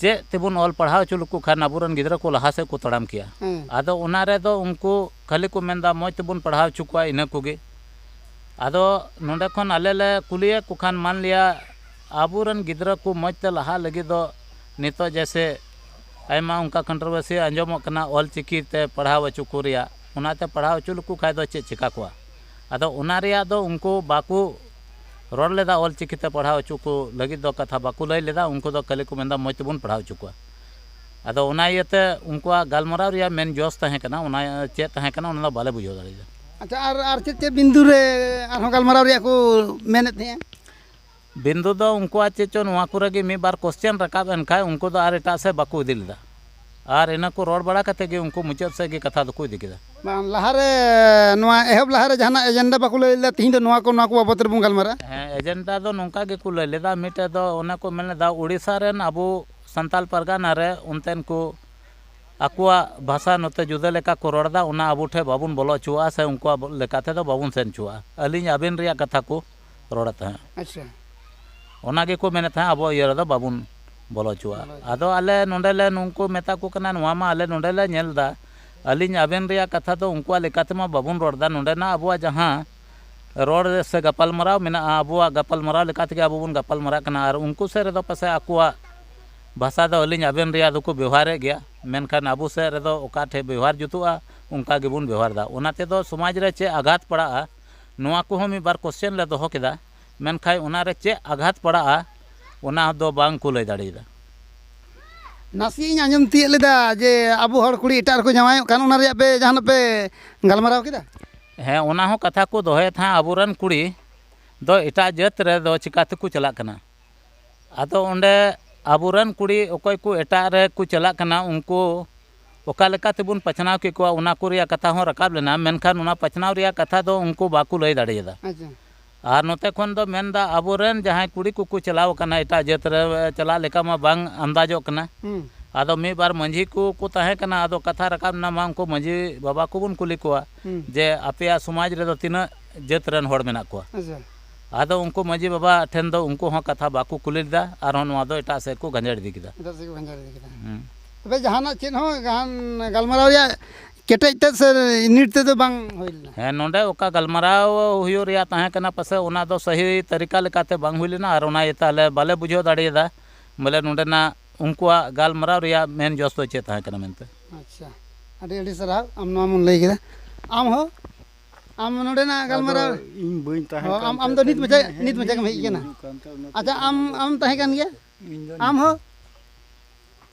[SPEAKER 2] चे तेबुन ऑल पढ़ाव चुलु को खान आबुरन गिदरा को लहा से को तड़ाम किया आदो उना रे दो उनको खाली को मेंदा मौज तेबुन पढ़ाव चुकवा इना कोगे आदो नोंडे खन आले ले कुलिया को खान मान लिया आबुरन गिदरा को मौज ते लहा लगी दो नितो जैसे आयमा उनका कंट्रोवर्सी अंजमो कना ऑल चिकी ते पढ़ाव चुकु रिया उनाते पढ़ाव चुलु को खाय दो चे चिका को आदो उना रिया दो उनको बाकू रोड लेदा ऑल चिकीते पढ़ाव चुकु लगी दो कथा बाकू लई लेदा उनको दो कले को मेंदा मौज तेबुन पढ़ाव चुकवा ᱟᱫᱚ ᱚᱱᱟ ᱤᱭᱟᱹᱛᱮ ᱩᱱᱠᱩᱣᱟᱜ ᱜᱟᱞᱢᱟᱨᱟᱣ ᱨᱮᱭᱟᱜ ᱢᱮᱱ ᱡᱚᱥ ᱛᱟᱦᱮᱸ ᱠᱟᱱᱟ ᱚᱱᱟ ᱪᱮᱫ ᱛᱟᱦᱮᱸ ᱠᱟᱱᱟ ᱚᱱᱟ ᱫᱚ ᱵᱟᱞᱮ ᱵᱩᱡᱷᱟᱹᱣ ᱫᱟᱲᱮᱭᱟᱫᱟ
[SPEAKER 1] ᱟᱪᱪᱷᱟ ᱟᱨ ᱪᱮᱫ ᱵᱤᱱᱫᱩ ᱨᱮ ᱟᱨᱦᱚᱸ ᱜᱟᱞᱢᱟᱨᱟᱣ ᱨᱮᱭᱟᱜ ᱠᱚ ᱢᱮᱱᱮᱫ ᱛᱟᱦᱮᱸᱜᱼᱟ?
[SPEAKER 2] ᱵᱤᱱᱫᱩ ᱫᱚ ᱩᱱᱠᱩᱣᱟᱜ ᱪᱮᱫ ᱪᱚ ᱱᱚᱣᱟ ᱠᱚᱨᱮ ᱜᱮ ᱢᱤᱫ ᱵᱟᱨ ᱠᱚᱥᱪᱮᱱ ᱨᱟᱠᱟᱵ ᱮᱱ ᱠᱷᱟᱡ ᱩᱱᱠᱩ ᱫᱚ ᱟᱨ ᱮᱴᱟᱜ ᱥᱮᱫ ᱵᱟᱠᱚ ᱤᱫᱤ ᱞᱮᱫᱟ ᱟᱨ ᱤᱱᱟᱹ ᱠᱚ ᱨᱚᱲ ᱵᱟᱲᱟ ᱠᱟᱛᱮ ᱜᱮ ᱩᱱᱠᱩ ᱢᱩᱪᱟᱹᱫ ᱥᱮᱫ ᱜᱮ ᱠᱟᱛᱷᱟ ᱫᱚᱠᱚ ᱤᱫᱤ ᱠᱮᱫᱟ
[SPEAKER 1] ᱵᱟᱝ ᱞᱟᱦᱟᱨᱮ ᱱᱚᱣᱟ ᱮᱦᱚᱵ ᱞᱟᱦᱟᱨᱮ ᱡᱟᱦᱟᱱᱟᱜ ᱮᱡᱮᱱᱰᱟ ᱵᱟᱠᱚ ᱞᱟᱹᱭ ᱞᱮᱫᱟ ᱛᱤᱦᱤᱧ ᱫᱚ ᱱᱚᱣᱟ ᱠᱚ ᱵᱟᱵᱚᱫ ᱨᱮᱵᱚᱱ ᱜᱟᱞᱢᱟᱨᱟᱜᱼᱟ?
[SPEAKER 2] ᱦᱮᱸ ᱮᱡᱮᱱᱰᱟ ᱫᱚ ᱱᱚᱝᱠᱟ ᱜᱮᱠᱚ ᱞᱟᱹᱭ ᱞᱮᱫᱟ ᱢᱤᱫᱴᱮᱡ ᱫᱚ ᱚᱱᱟ ᱠᱚ ᱢᱮᱱ ᱞᱮᱫᱟ ᱩᱲᱤᱥᱥᱟ ᱨᱮᱱ ᱟᱵᱚ ᱥᱟᱱᱛᱟᱞ ᱯᱟᱨᱜᱟᱱᱟ ᱨᱮ ᱚᱱᱛᱮᱱ ᱠᱚ ᱟᱠᱚᱣᱟᱜ ᱵᱷᱟষᱟ ᱱᱚᱛᱮ ᱡᱩᱫᱟᱹ ᱞᱮᱠᱟ ᱠᱚ ᱨᱚᱲᱫᱟ ᱚᱱᱟ ᱟᱵᱚ ᱴᱷᱮᱱ ᱵᱟᱵᱚᱱ ᱵᱚᱞᱚ ᱦᱚᱪᱚᱣᱟᱜᱼᱟ ᱥᱮ ᱩᱱᱠᱩᱣᱟᱜ ᱞᱮᱠᱟ ᱛᱮᱫᱚ ᱵᱟᱵᱚᱱ ᱥᱮᱱ ᱦᱚᱪᱚᱣᱟᱜᱼᱟ ᱟᱹᱞᱤᱧ ᱟᱵᱮᱱ ᱨᱮᱭᱟᱜ ᱠᱟᱛᱷᱟ ᱠᱚ ᱨᱚᱲᱮᱫ ᱛᱟᱦᱮᱸᱫ
[SPEAKER 1] ᱟᱪᱪᱷᱟ
[SPEAKER 2] ᱚᱱᱟ ᱜᱮᱠᱚ ᱢᱮᱱᱮᱫ ᱛᱟᱦᱮᱸᱫ ᱟᱵᱚ ᱤᱭᱟᱹ ᱨᱮᱫᱚ ᱵᱟᱵᱚᱱ ᱵᱚᱞᱚ ᱦᱚᱪᱚᱣᱟᱜᱼᱟ ᱟᱫᱚ ᱟᱞᱮ ᱱᱚᱸᱰᱮᱞᱮ ᱱᱩᱝᱠᱩ ᱢᱮᱛᱟ ᱠᱚ ᱠᱟᱱᱟ ᱱᱚᱣᱟ ᱢᱟ ᱟᱞᱮ ᱱᱚᱸᱰᱮᱞᱮ ᱧᱮᱞ ᱮᱫᱟ ᱟᱹᱞᱤᱧ ᱟᱵᱮᱱ ᱨᱮᱭᱟᱜ ᱠᱟᱛᱷᱟ ᱫᱚ ᱩᱱᱠᱩᱣᱟᱜ ᱞᱮᱠᱟ ᱛᱮᱢᱟ ᱵᱟᱵᱚᱱ ᱨᱚᱲᱫᱟ ᱱᱚᱸᱰᱮᱱᱟᱜ ᱟᱵᱚᱣᱟᱜ ᱡᱟᱦᱟᱸ ᱨᱚᱲ ᱥᱮ ᱜᱟᱯᱟᱞᱢᱟᱨᱟᱣ ᱢᱮᱱᱟᱜᱼᱟ ᱟᱵᱚᱣᱟᱜ ᱜᱟᱯᱟᱞᱢᱟᱨᱟᱣ ᱞᱮᱠᱟ ᱛᱮᱜᱮ ᱟᱵᱚ ᱵᱚᱱ ᱜᱟᱯᱟᱞᱢᱟᱨᱟᱜ ᱠᱟᱱᱟ ᱟᱨ ᱩᱱᱠᱩ ᱥᱮᱫ ᱨᱮᱫᱚ ᱯᱟᱥᱮᱡ ᱟᱠᱚᱣᱟᱜ ᱵᱷᱟষᱟ ᱫᱚ ᱟᱹᱞᱤᱧ ᱟᱵᱮᱱ ᱨᱮᱭᱟᱜ ᱫᱚᱠᱚ ᱵᱮᱣᱦᱟᱨᱮᱫ ᱜᱮᱭᱟ ᱢᱮᱱᱠᱷᱟᱱ ᱟᱵᱚ ᱥᱮᱫ ᱨᱮᱫᱚ ᱚᱠᱟ ᱴᱷᱮᱡ ᱵᱮᱣᱦᱟᱨ ᱡᱩᱛᱩᱜᱼᱟ ᱚᱱᱠᱟ ᱜᱮᱵᱚᱱ ᱵᱮᱣᱦᱟᱨᱫᱟ ᱚᱱᱟ ᱛᱮᱫᱚ ᱥᱚᱢᱟᱡᱽ ᱨᱮ ᱪᱮᱫ ᱟᱜᱷᱟᱛ ᱯᱟᱲᱟᱜᱼᱟ ᱱᱚᱣᱟ ᱠᱚᱦᱚᱸ ᱢᱤᱫ ᱵᱟᱨ ᱠᱚᱥᱪᱮᱱ ᱞᱮ ᱫᱚᱦᱚ ᱠᱮᱫᱟ ᱢᱮᱱᱠᱷᱟᱱ ᱚᱱᱟᱨᱮ ᱪᱮᱫ ᱟᱜᱷᱟᱛ ᱯᱟᱲᱟᱜᱼᱟ ᱚᱱᱟ ᱫᱚ ᱵᱟᱝ ᱠᱚ ᱞᱟᱹᱭ ᱫᱟᱲᱮᱭᱟᱫᱟ
[SPEAKER 1] ᱱᱟᱥᱮᱭᱟᱜ ᱤᱧ ᱟᱸᱡᱚᱢ ᱛᱤᱭᱳᱜ ᱞᱮᱫᱟ ᱡᱮ ᱟᱵᱚ ᱦᱚᱲ ᱠᱩᱲᱤ ᱮᱴᱟᱜ ᱨᱮᱠᱚ ᱡᱟᱶᱟᱭᱚᱜ ᱠᱟᱱ ᱚᱱᱟ ᱨᱮᱭᱟᱜ ᱯᱮ ᱡᱟᱦᱟᱱᱟᱜ ᱯᱮ ᱜᱟᱞᱢᱟᱨᱟᱣ ᱠᱮᱫᱟ?
[SPEAKER 2] ᱦᱮᱸ ᱚᱱᱟ ᱦᱚᱸ ᱠᱟᱛᱷᱟ ᱠᱚ ᱫᱚᱦᱚᱭᱮᱫ ᱛᱟᱦᱮᱸᱫ ᱟᱵᱚᱨᱮᱱ ᱠᱩᱲᱤ ᱫᱚ ᱮᱴᱟᱜ ᱡᱟᱹᱛ ᱨᱮᱫᱚ ᱪᱤᱠᱟ ᱛᱮᱠᱚ ᱪᱟᱞᱟᱜ ᱠᱟᱱᱟ ᱟᱫᱚ ᱚᱸᱰᱮ ᱟᱵᱚᱨᱮᱱ ᱠᱩᱲᱤ ᱚᱠᱚᱭ ᱠᱚ ᱮᱴᱟᱜ ᱨᱮᱠᱚ ᱪᱟᱞᱟᱜ ᱠᱟᱱᱟ ᱩᱱᱠᱩ ᱚᱠᱟ ᱞᱮᱠᱟ ᱛᱮᱵᱚᱱ ᱵᱟᱪᱷᱱᱟᱣ ᱠᱮᱫ ᱠᱚᱣᱟ ᱚᱱᱟ ᱠᱚ ᱨᱮᱭᱟᱜ ᱠᱟᱛᱷᱟ ᱦᱚᱸ ᱨᱟᱠᱟᱵ ᱞᱮᱱᱟ ᱢᱮᱱᱠᱷᱟन ᱚᱱᱟ ᱵᱟᱪᱷᱱᱟᱣ ᱨᱮᱭᱟᱜ ᱠᱟᱛᱷᱟ ᱫᱚ ᱩᱱᱠᱩ ᱵᱟᱠᱚ ᱞᱟᱹᱭ ᱫᱟᱲᱮᱭᱟᱫᱟ
[SPEAKER 1] ᱟᱪᱪᱷᱟ
[SPEAKER 2] ᱟᱨ ᱱᱚᱛᱮ ᱠᱷᱚᱱ ᱫᱚ ᱢᱮᱱᱫᱟ ᱟᱵᱚᱨᱮᱱ ᱡᱟᱦᱟᱸᱭ ᱠᱩᱲᱤ ᱠᱚᱠᱚ ᱪᱟᱞᱟᱣ ᱠᱟᱱᱟ ᱮᱴᱟᱜ ᱡᱟᱹᱛ ᱨᱮ ᱪᱟᱞᱟᱜ ᱞᱮᱠᱟ ᱢᱟ ᱵᱟᱝ ᱟᱱᱫᱟᱡᱚᱜ ᱠᱟᱱᱟ ᱟᱫᱚ ᱢᱤᱫ ᱵᱟᱨ ᱢᱟᱺᱡᱷᱤ ᱠᱚ ᱛᱟᱦᱮᱸ ᱠᱟᱱᱟ ᱟᱫᱚ ᱠᱟᱛᱷᱟ ᱨᱟᱠᱟᱵ ᱮᱱᱟ ᱢᱟ ᱩᱱᱠᱩ ᱢᱟᱺᱡᱷᱤ ᱵᱟᱵᱟ ᱠᱚᱵᱚᱱ ᱠᱩᱞᱤ ᱠᱚᱣᱟ ᱡᱮ ᱟᱯᱮᱭᱟᱜ ᱥᱚᱢᱟᱡᱽ ᱨᱮᱫᱚ ᱛᱤᱱᱟᱹᱜ ᱡᱟᱹᱛ ᱨᱮᱱ ᱦᱚᱲ ᱢᱮᱱᱟᱜ ᱠᱚᱣᱟ
[SPEAKER 1] ᱟᱪᱪᱷᱟ
[SPEAKER 2] ᱟᱫᱚ ᱩᱱᱠᱩ ᱢᱟᱺᱡᱷᱤ ᱵᱟᱵᱟ ᱴᱷᱮᱱ ᱫᱚ ᱩᱱᱠᱩ ᱦᱚᱸ ᱠᱟᱛᱷᱟ ᱵᱟᱠᱚ ᱠᱩᱞᱤ ᱞᱮᱫᱟ ᱟᱨᱦᱚᱸ ᱱᱚᱣᱟ ᱫᱚ ᱮᱴᱟᱜ ᱥᱮᱫ ᱠᱚ ᱜᱟᱸᱡᱟᱲ ᱤᱫᱤ ᱠᱮᱫᱟ
[SPEAKER 1] ᱮᱴᱟᱜ ᱥᱮᱫ ᱠᱚ ᱜᱟᱸᱡᱟᱲ ᱤᱫᱤ ᱠᱮᱫᱟ ᱛᱚᱵᱮ ᱡᱟᱦᱟᱱᱟᱜ ᱪᱮᱫ ᱦᱚᱸ ᱜᱟᱞᱢᱟᱨᱟᱣ ᱨᱮᱭᱟᱜ ᱠᱮᱴᱮᱡ ᱛᱮᱫ ᱥᱮ ᱱᱤᱴ ᱛᱮᱫᱚ ᱵᱟᱝ ᱦᱩᱭ ᱞᱮᱱᱟ?
[SPEAKER 2] ᱦᱮᱸ ᱱᱚᱸᱰᱮ ᱚᱠᱟ ᱜᱟᱞᱢᱟᱨᱟᱣ ᱦᱩᱭᱩᱜ ᱨᱮᱭᱟᱜ ᱛᱟᱦᱮᱸ ᱠᱟᱱᱟ ᱯᱟᱥᱮᱡ ᱚᱱᱟ ᱫᱚ ᱥᱟᱹᱦᱤ ᱛᱟᱹᱨᱤᱠᱟ ᱞᱮᱠᱟᱛᱮ ᱵᱟᱝ ᱦᱩᱭ ᱞᱮᱱᱟ ᱟᱨ ᱚᱱᱟ ᱤᱭᱟᱹᱛᱮ ᱟᱞᱮ ᱵᱟᱞᱮ ᱵᱩᱡᱷᱟᱹᱣ ᱫᱟᱲᱮᱭᱟᱫᱟ ᱵᱚᱞᱮ ᱱᱚᱸᱰᱮᱱᱟᱜ ᱩᱱᱠᱩᱣᱟᱜ ᱜᱟᱞᱢᱟᱨᱟᱣ ᱨᱮᱭᱟᱜ ᱢᱮᱱ ᱡᱚᱥ ᱫᱚ ᱪᱮᱫ ᱛᱟᱦᱮᱸ ᱠᱟᱱᱟ ᱢᱮᱱᱛᱮ
[SPEAKER 1] ᱟᱪᱪᱷᱟ ᱟᱹᱰᱤ ᱥᱟᱨᱦᱟᱣ ᱟᱢ ᱱᱚᱣᱟ ᱢᱚᱱ ᱞᱟᱹᱭ ᱠᱮᱫᱟ ᱟᱢ ᱦᱚᱸ ᱟᱢ ᱱᱚᱸᱰᱮᱱᱟᱜ ᱜᱟᱞᱢᱟᱨᱟᱣ
[SPEAKER 5] ᱤᱧ ᱵᱟᱹᱧ ᱛᱟᱦᱮᱸ ᱠᱟᱱ
[SPEAKER 1] ᱟᱢ ᱫᱚ ᱱᱤᱛ ᱢᱟᱪᱷᱟ ᱜᱮᱢ ᱦᱮᱡ ᱠᱟᱱᱟ ᱟᱪᱪᱷᱟ ᱟᱢ ᱛᱟᱦᱮᱸ ᱠᱟᱱ ᱜᱮᱭᱟ ᱟᱢ ᱦᱚᱸ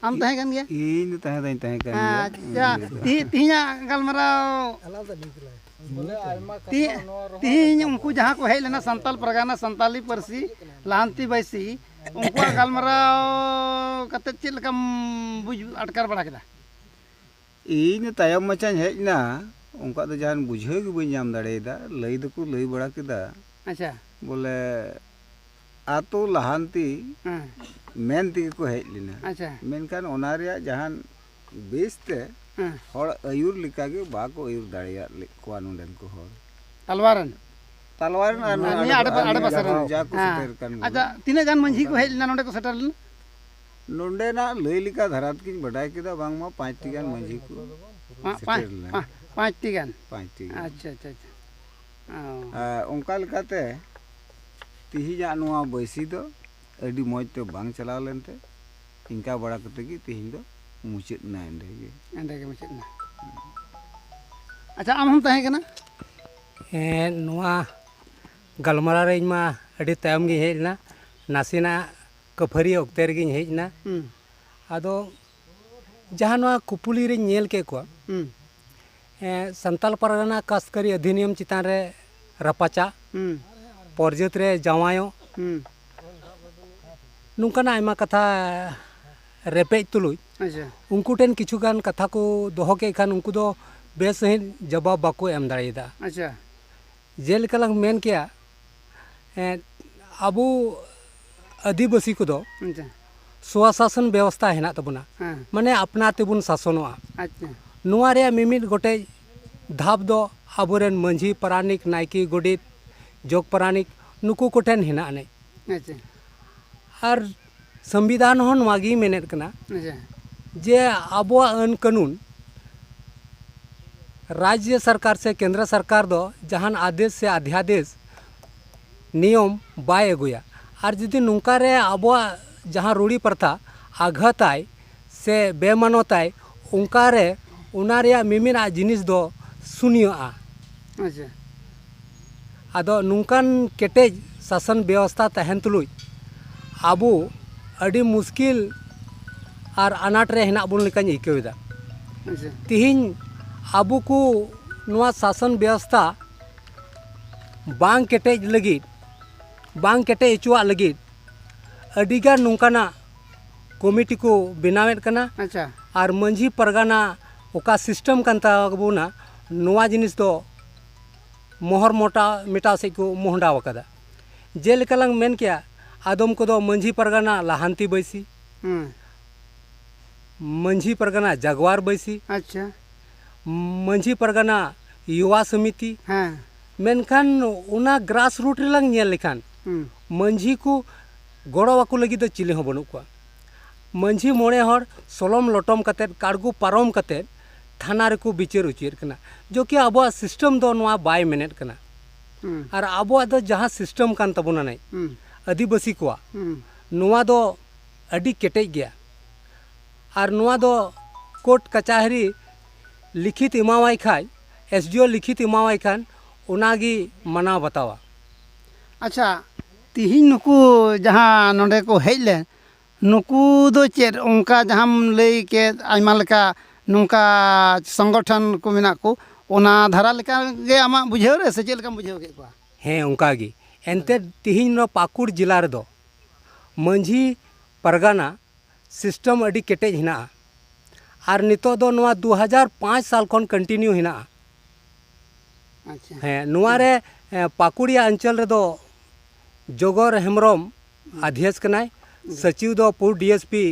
[SPEAKER 1] ᱟᱢ ᱛᱟᱦᱮᱸ ᱠᱟᱱ ᱜᱮᱭᱟ
[SPEAKER 5] ᱤᱧ ᱫᱚ ᱛᱟᱦᱮᱸ ᱠᱟᱱ ᱜᱮᱭᱟ
[SPEAKER 1] ᱟᱪᱪᱷᱟ ᱛᱤᱦᱤᱧᱟᱜ ᱜᱟᱞᱢᱟᱨᱟᱣ ᱛᱤᱦᱤᱧ ᱩᱱᱠᱩ ᱡᱟᱦᱟᱸ ko ᱦᱮᱡ ᱞᱮᱱᱟ ᱥᱟᱱᱛᱟᱞ ᱯᱟᱨᱜᱟᱱᱟ ᱥᱟᱱᱛᱟᱞᱤ ᱯᱟᱹᱨᱥᱤ ᱞᱟᱦᱟᱱᱛᱤ ᱵᱟᱹᱭᱥᱤ ᱩᱱᱠᱩᱣᱟᱜ ᱜᱟᱞᱢᱟᱨᱟᱣ ᱠᱟᱛᱮᱫ ᱪᱮᱫ ᱞᱮᱠᱟᱢ ᱵᱩᱡᱽ ᱟᱴᱠᱟᱨ ᱵᱟᱲᱟ ᱠᱮᱫᱟ?
[SPEAKER 5] ᱤᱧ ᱛᱟᱭᱚᱢ ᱢᱟᱪᱷᱟᱧ ᱦᱮᱡ ᱮᱱᱟ ᱩᱱᱠᱩᱣᱟᱜ ᱫᱚ ᱡᱟᱦᱟᱱ ᱵᱩᱡᱷᱟᱹᱣ ᱜᱮ ᱵᱟᱹᱧ ᱧᱟᱢ ᱫᱟᱲᱮᱭᱟᱫᱟ ᱞᱟᱹᱭ ᱫᱚᱠᱚ ᱞᱟᱹᱭ ᱵᱟᱲᱟ ᱠᱮᱫᱟ
[SPEAKER 1] ᱟᱪᱪᱷᱟ
[SPEAKER 5] ᱵᱚᱞᱮ ᱟᱛᱳ ᱞᱟᱦᱟᱱᱛᱤ ᱢᱮᱱ ᱛᱮᱜᱮ ᱠᱚ ᱦᱮᱡ ᱞᱮᱱᱟ
[SPEAKER 1] ᱟᱪᱪᱷᱟ
[SPEAKER 5] ᱢᱮᱱᱠᱷᱟन ᱚᱱᱟ ᱨᱮᱭᱟᱜ ᱡᱟᱦᱟᱱ ᱵᱮᱥᱛᱮ ᱦᱚᱲ ᱟᱹᱭᱩᱨ ᱞᱮᱠᱟᱜᱮ ᱵᱟᱠᱚ ᱟᱹᱭᱩᱨ ᱫᱟᱲᱮᱭᱟᱜ ᱠᱚᱣᱟ ᱱᱚᱸᱰᱮᱱ ᱠᱚ ᱦᱚᱲ
[SPEAKER 1] ᱛᱟᱞᱣᱟᱨᱮᱱ
[SPEAKER 5] ᱱᱤᱭᱟᱹ
[SPEAKER 1] ᱟᱰᱮᱯᱟᱥᱮ ᱨᱮᱱ
[SPEAKER 5] ᱡᱟ ᱠᱚ ᱥᱮᱴᱮᱨ ᱠᱟᱱ
[SPEAKER 1] ᱟᱪᱪᱷᱟ ᱛᱤᱱᱟᱹᱜ ᱜᱟᱱ ᱢᱟᱺᱡᱷᱤ ᱠᱚ ᱦᱮᱡ ᱞᱮᱱᱟ ᱱᱚᱸᱰᱮ ᱠᱚ ᱥᱮᱴᱮᱨ ᱞᱮᱱᱟ?
[SPEAKER 5] ᱱᱚᱸᱰᱮᱱᱟᱜ ᱞᱟᱹᱭ ᱞᱮᱠᱟ ᱫᱷᱟᱨᱟ ᱛᱮᱜᱮᱧ ᱵᱟᱰᱟᱭ ᱠᱮᱫᱟ ᱵᱟᱝᱢᱟ 5ᱴᱤ ᱜᱟᱱ ᱢᱟᱺᱡᱷᱤ ᱠᱚ ᱥᱮᱴᱮᱨ ᱞᱮᱱᱟ
[SPEAKER 1] 5ᱴᱤ ᱜᱟᱱ
[SPEAKER 5] 5ᱴᱤ ᱜᱟᱱ
[SPEAKER 1] ᱟᱪᱪᱷᱟ
[SPEAKER 5] ᱚᱱᱠᱟ ᱞᱮᱠᱟᱛᱮ ᱛᱤᱦᱤᱧᱟᱜ ᱱᱚᱣᱟ ᱵᱟᱹᱭᱥᱤ ᱫᱚ ᱟᱹᱰᱤ ᱢᱚᱡᱽ ᱛᱮ ᱵᱟᱝ ᱪᱟᱞᱟᱣ ᱞᱮᱱᱛᱮ ᱤᱱᱠᱟ ᱵᱟᱲᱟ ᱠᱟᱛᱮ ᱜᱮ ᱛᱤᱦᱤᱧ ᱫᱚ ᱢᱩᱪᱟᱹᱫ ᱮᱱᱟ ᱮᱸᱰᱮ ᱜᱮ
[SPEAKER 1] ᱢᱩᱪᱟᱹᱫ ᱮᱱᱟ ᱟᱪᱪᱷᱟ ᱟᱢ ᱦᱚᱢ ᱛᱟᱦᱮᱸ ᱠᱟᱱᱟ?
[SPEAKER 6] ᱱᱚᱣᱟ ᱜᱟᱞᱢᱟᱨᱟᱣ ᱨᱮ ᱤᱧ ᱢᱟ ᱟᱹᱰᱤ ᱛᱟᱭᱚᱢ ᱜᱤᱧ ᱦᱮᱡ ᱞᱮᱱᱟ ᱱᱟᱥᱮᱱᱟᱜ ᱠᱟᱹᱯᱷᱟᱹᱨᱤ ᱚᱠᱛᱮ ᱨᱮᱜᱤᱧ ᱦᱮᱡ ᱮᱱᱟ ᱟᱫᱚ ᱡᱟᱦᱟᱸ ᱱᱚᱣᱟ ᱠᱩᱯᱩᱞᱤ ᱨᱤᱧ ᱧᱮᱞ ᱠᱮᱫ ᱠᱚᱣᱟ ᱥᱟᱱᱛᱟᱞ ᱯᱟᱨᱜᱟᱱᱟ ᱠᱟᱥᱠᱟᱨᱤ ᱚᱫᱷᱤᱱᱤᱭᱚᱢ ᱪᱮᱛᱟᱱ ᱨᱮ ᱨᱟᱯᱟᱪᱟᱜ ᱯᱚᱨᱡᱟᱹᱛ ᱨᱮ ᱡᱟᱶᱟᱭᱚᱜ ᱱᱚᱝᱠᱟᱱᱟᱜ ᱟᱭᱢᱟ ᱠᱟᱛᱷᱟ ᱨᱮᱯᱮᱡ ᱛᱩᱞᱩᱡ ᱩᱱᱠᱩ ᱴᱷᱮᱱ ᱠᱤᱪᱷᱩᱜᱟᱱ ᱠᱟᱛᱷᱟ ᱠᱚ ᱫᱚᱦᱚ ᱠᱮᱫ ᱠᱷᱟᱱ ᱩᱱᱠᱩ ᱫᱚ ᱵᱮᱥ ᱥᱟᱺᱦᱤᱡ ᱡᱚᱵᱟᱵ ᱵᱟᱠᱚ ᱮᱢ ᱫᱟᱲᱮᱭᱟᱫᱟ
[SPEAKER 1] ᱟᱪᱪᱷᱟ
[SPEAKER 6] ᱡᱮᱞᱮᱠᱟ ᱞᱟᱝ ᱢᱮᱱ ᱠᱮᱭᱟ ᱟᱵᱚ ᱟᱹᱫᱤᱵᱟᱹᱥᱤ ᱠᱚᱫᱚ ᱥᱚᱥᱟᱥᱚᱱ ᱵᱮᱵᱚᱥᱛᱷᱟ ᱦᱮᱱᱟᱜ ᱛᱟᱵᱚᱱᱟ ᱢᱟᱱᱮ ᱟᱯᱱᱟᱨ ᱛᱮᱵᱚᱱ ᱥᱟᱥᱚᱱᱚᱜᱼᱟ ᱱᱚᱣᱟ ᱨᱮᱭᱟᱜ ᱢᱤᱢᱤᱫ ᱜᱚᱴᱮᱡ ᱫᱷᱟᱯ ᱫᱚ ᱟᱵᱚᱨᱮᱱ ᱢᱟᱺᱡᱷᱤ ᱯᱟᱨᱟᱱᱤᱠ ᱱᱟᱭᱠᱮ ᱜᱚᱰᱮᱛ ᱡᱚᱜᱽ ᱯᱟᱨᱟᱱᱤᱠ ᱱᱩᱠᱩ ᱠᱚᱴᱷᱮᱱ ᱦᱮᱱᱟᱜ ᱟᱹᱱᱤᱡ ᱟᱨ ᱥᱚᱝᱵᱤᱫᱷᱟᱱ ᱦᱚᱸ ᱱᱚᱣᱟᱜᱮ ᱢᱮᱱᱮᱫ ᱠᱟᱱᱟ ᱡᱮ ᱟᱵᱚᱣᱟᱜ ᱟᱹᱱ ᱠᱟᱹᱱᱩᱱ राज्य सरकार से केंद्र सरकार दो जहान आदेश से अध्यादेश नियम बाय अगुया और जुदी नुंका रे आबो जहां रूढ़ी प्रथा आघाताय से बेमानताय उनका रे उना रे मिमिना जिनिस दो सुनिया
[SPEAKER 1] अच्छा
[SPEAKER 6] आदो नुंकान केटेज शासन व्यवस्था तहन तुलुय आबो अडी मुश्किल
[SPEAKER 10] और अनाट रे हेना बोन लेकानी इकावेदा
[SPEAKER 1] अच्छा
[SPEAKER 10] तिहिन आबो को नुआ शासन व्यवस्था बांग केटेज लगी बांग केटे इचुआ लगी अडिगान नोंकाना कमिटी को बनावेद कना
[SPEAKER 1] अच्छा
[SPEAKER 10] और मंझी परगाना ओका सिस्टम कान ताबोना नुआ जिनिस दो मोहर मोटा मिटा से को मोहडाव कदा जेलेका लंग मेन किया आदम को दो मंझी परगाना लाहांती बैसी मंझी परगाना जगवार बैसी
[SPEAKER 1] अच्छा
[SPEAKER 10] मंझी परगाना युवा समिति
[SPEAKER 1] हाँ
[SPEAKER 10] मेनखान उना ग्रास रूट रिलांग नेल लेखान मंझी को गड़ो वाकू लगी दो चिले हो बनू को मंझी मोड़े हर सोलम लोटम कते काड़गू पारम कते थाना रे को बिचार उचिर कना जो कि अब सिस्टम दो नुआ बाय मेनेट कना और अब दो जहाँ सिस्टम कान तबुना नहीं आदिवासी को नुआ दो अडी केटेज गया और नुआ दो कोर्ट कचहरी लिखित इमावाई खाय एसडीओ लिखित इमावाई खान उनागी मना बतावा
[SPEAKER 1] अच्छा तिहिन नुकु जहाँ नोंडे को हेज ले नुकु दो चेद उनका जहाँ लई के आयमा लेका नुका संगठन को मेना को ओना धारा लेका गे आमा बुझाव रे से चेद लेका बुझाव के को
[SPEAKER 10] हें उनकागी एनते तिहिन नो पाकुड़ जिला रे दो मंझी परगाना सिस्टम अडी केटेज हिना और नितो दो नुआ 2005 साल खन कंटिन्यू हिना
[SPEAKER 1] अच्छा
[SPEAKER 10] हें नुआ रे पाकुड़िया अंचल रे दो जोगर हेमरम अध्यक्ष कनाय सचिव दो पूर्व डीएसपी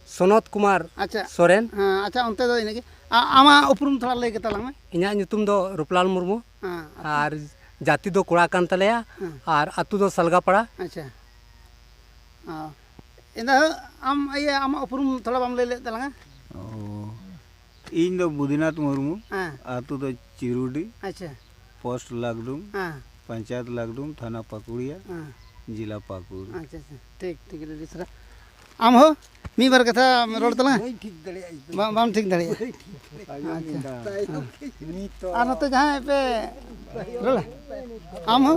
[SPEAKER 10] सनत कुमार
[SPEAKER 1] अच्छा
[SPEAKER 10] सोरेन
[SPEAKER 1] हाँ अच्छा उनते दो इनके आमा उपरुम थोड़ा लई के तलांग में
[SPEAKER 10] इन्या nyutum दो रूपलाल मुर्मू
[SPEAKER 1] हाँ
[SPEAKER 10] और जाति दो कुड़ा कान तलेया और अतु दो सलगापड़ा
[SPEAKER 1] अच्छा हाँ इंदा आम ये आमा उपरुम थोड़ा बाम ले तलांग
[SPEAKER 11] इन दो बुदिनाथ मुर्मू
[SPEAKER 1] हाँ
[SPEAKER 11] आतु दो चिरुडी
[SPEAKER 1] अच्छा
[SPEAKER 11] पोस्ट लागडुम
[SPEAKER 1] हाँ
[SPEAKER 11] पंचायत लागडुम थाना पाकुड़िया
[SPEAKER 1] हाँ
[SPEAKER 11] जिला पाकुड़
[SPEAKER 1] अच्छा अच्छा ठीक ठीक ले सर आम हो मी बार कथा रोड तला
[SPEAKER 5] ठीक दड़े
[SPEAKER 1] बाम ठीक दड़े आ नते जहां पे रोड आम हो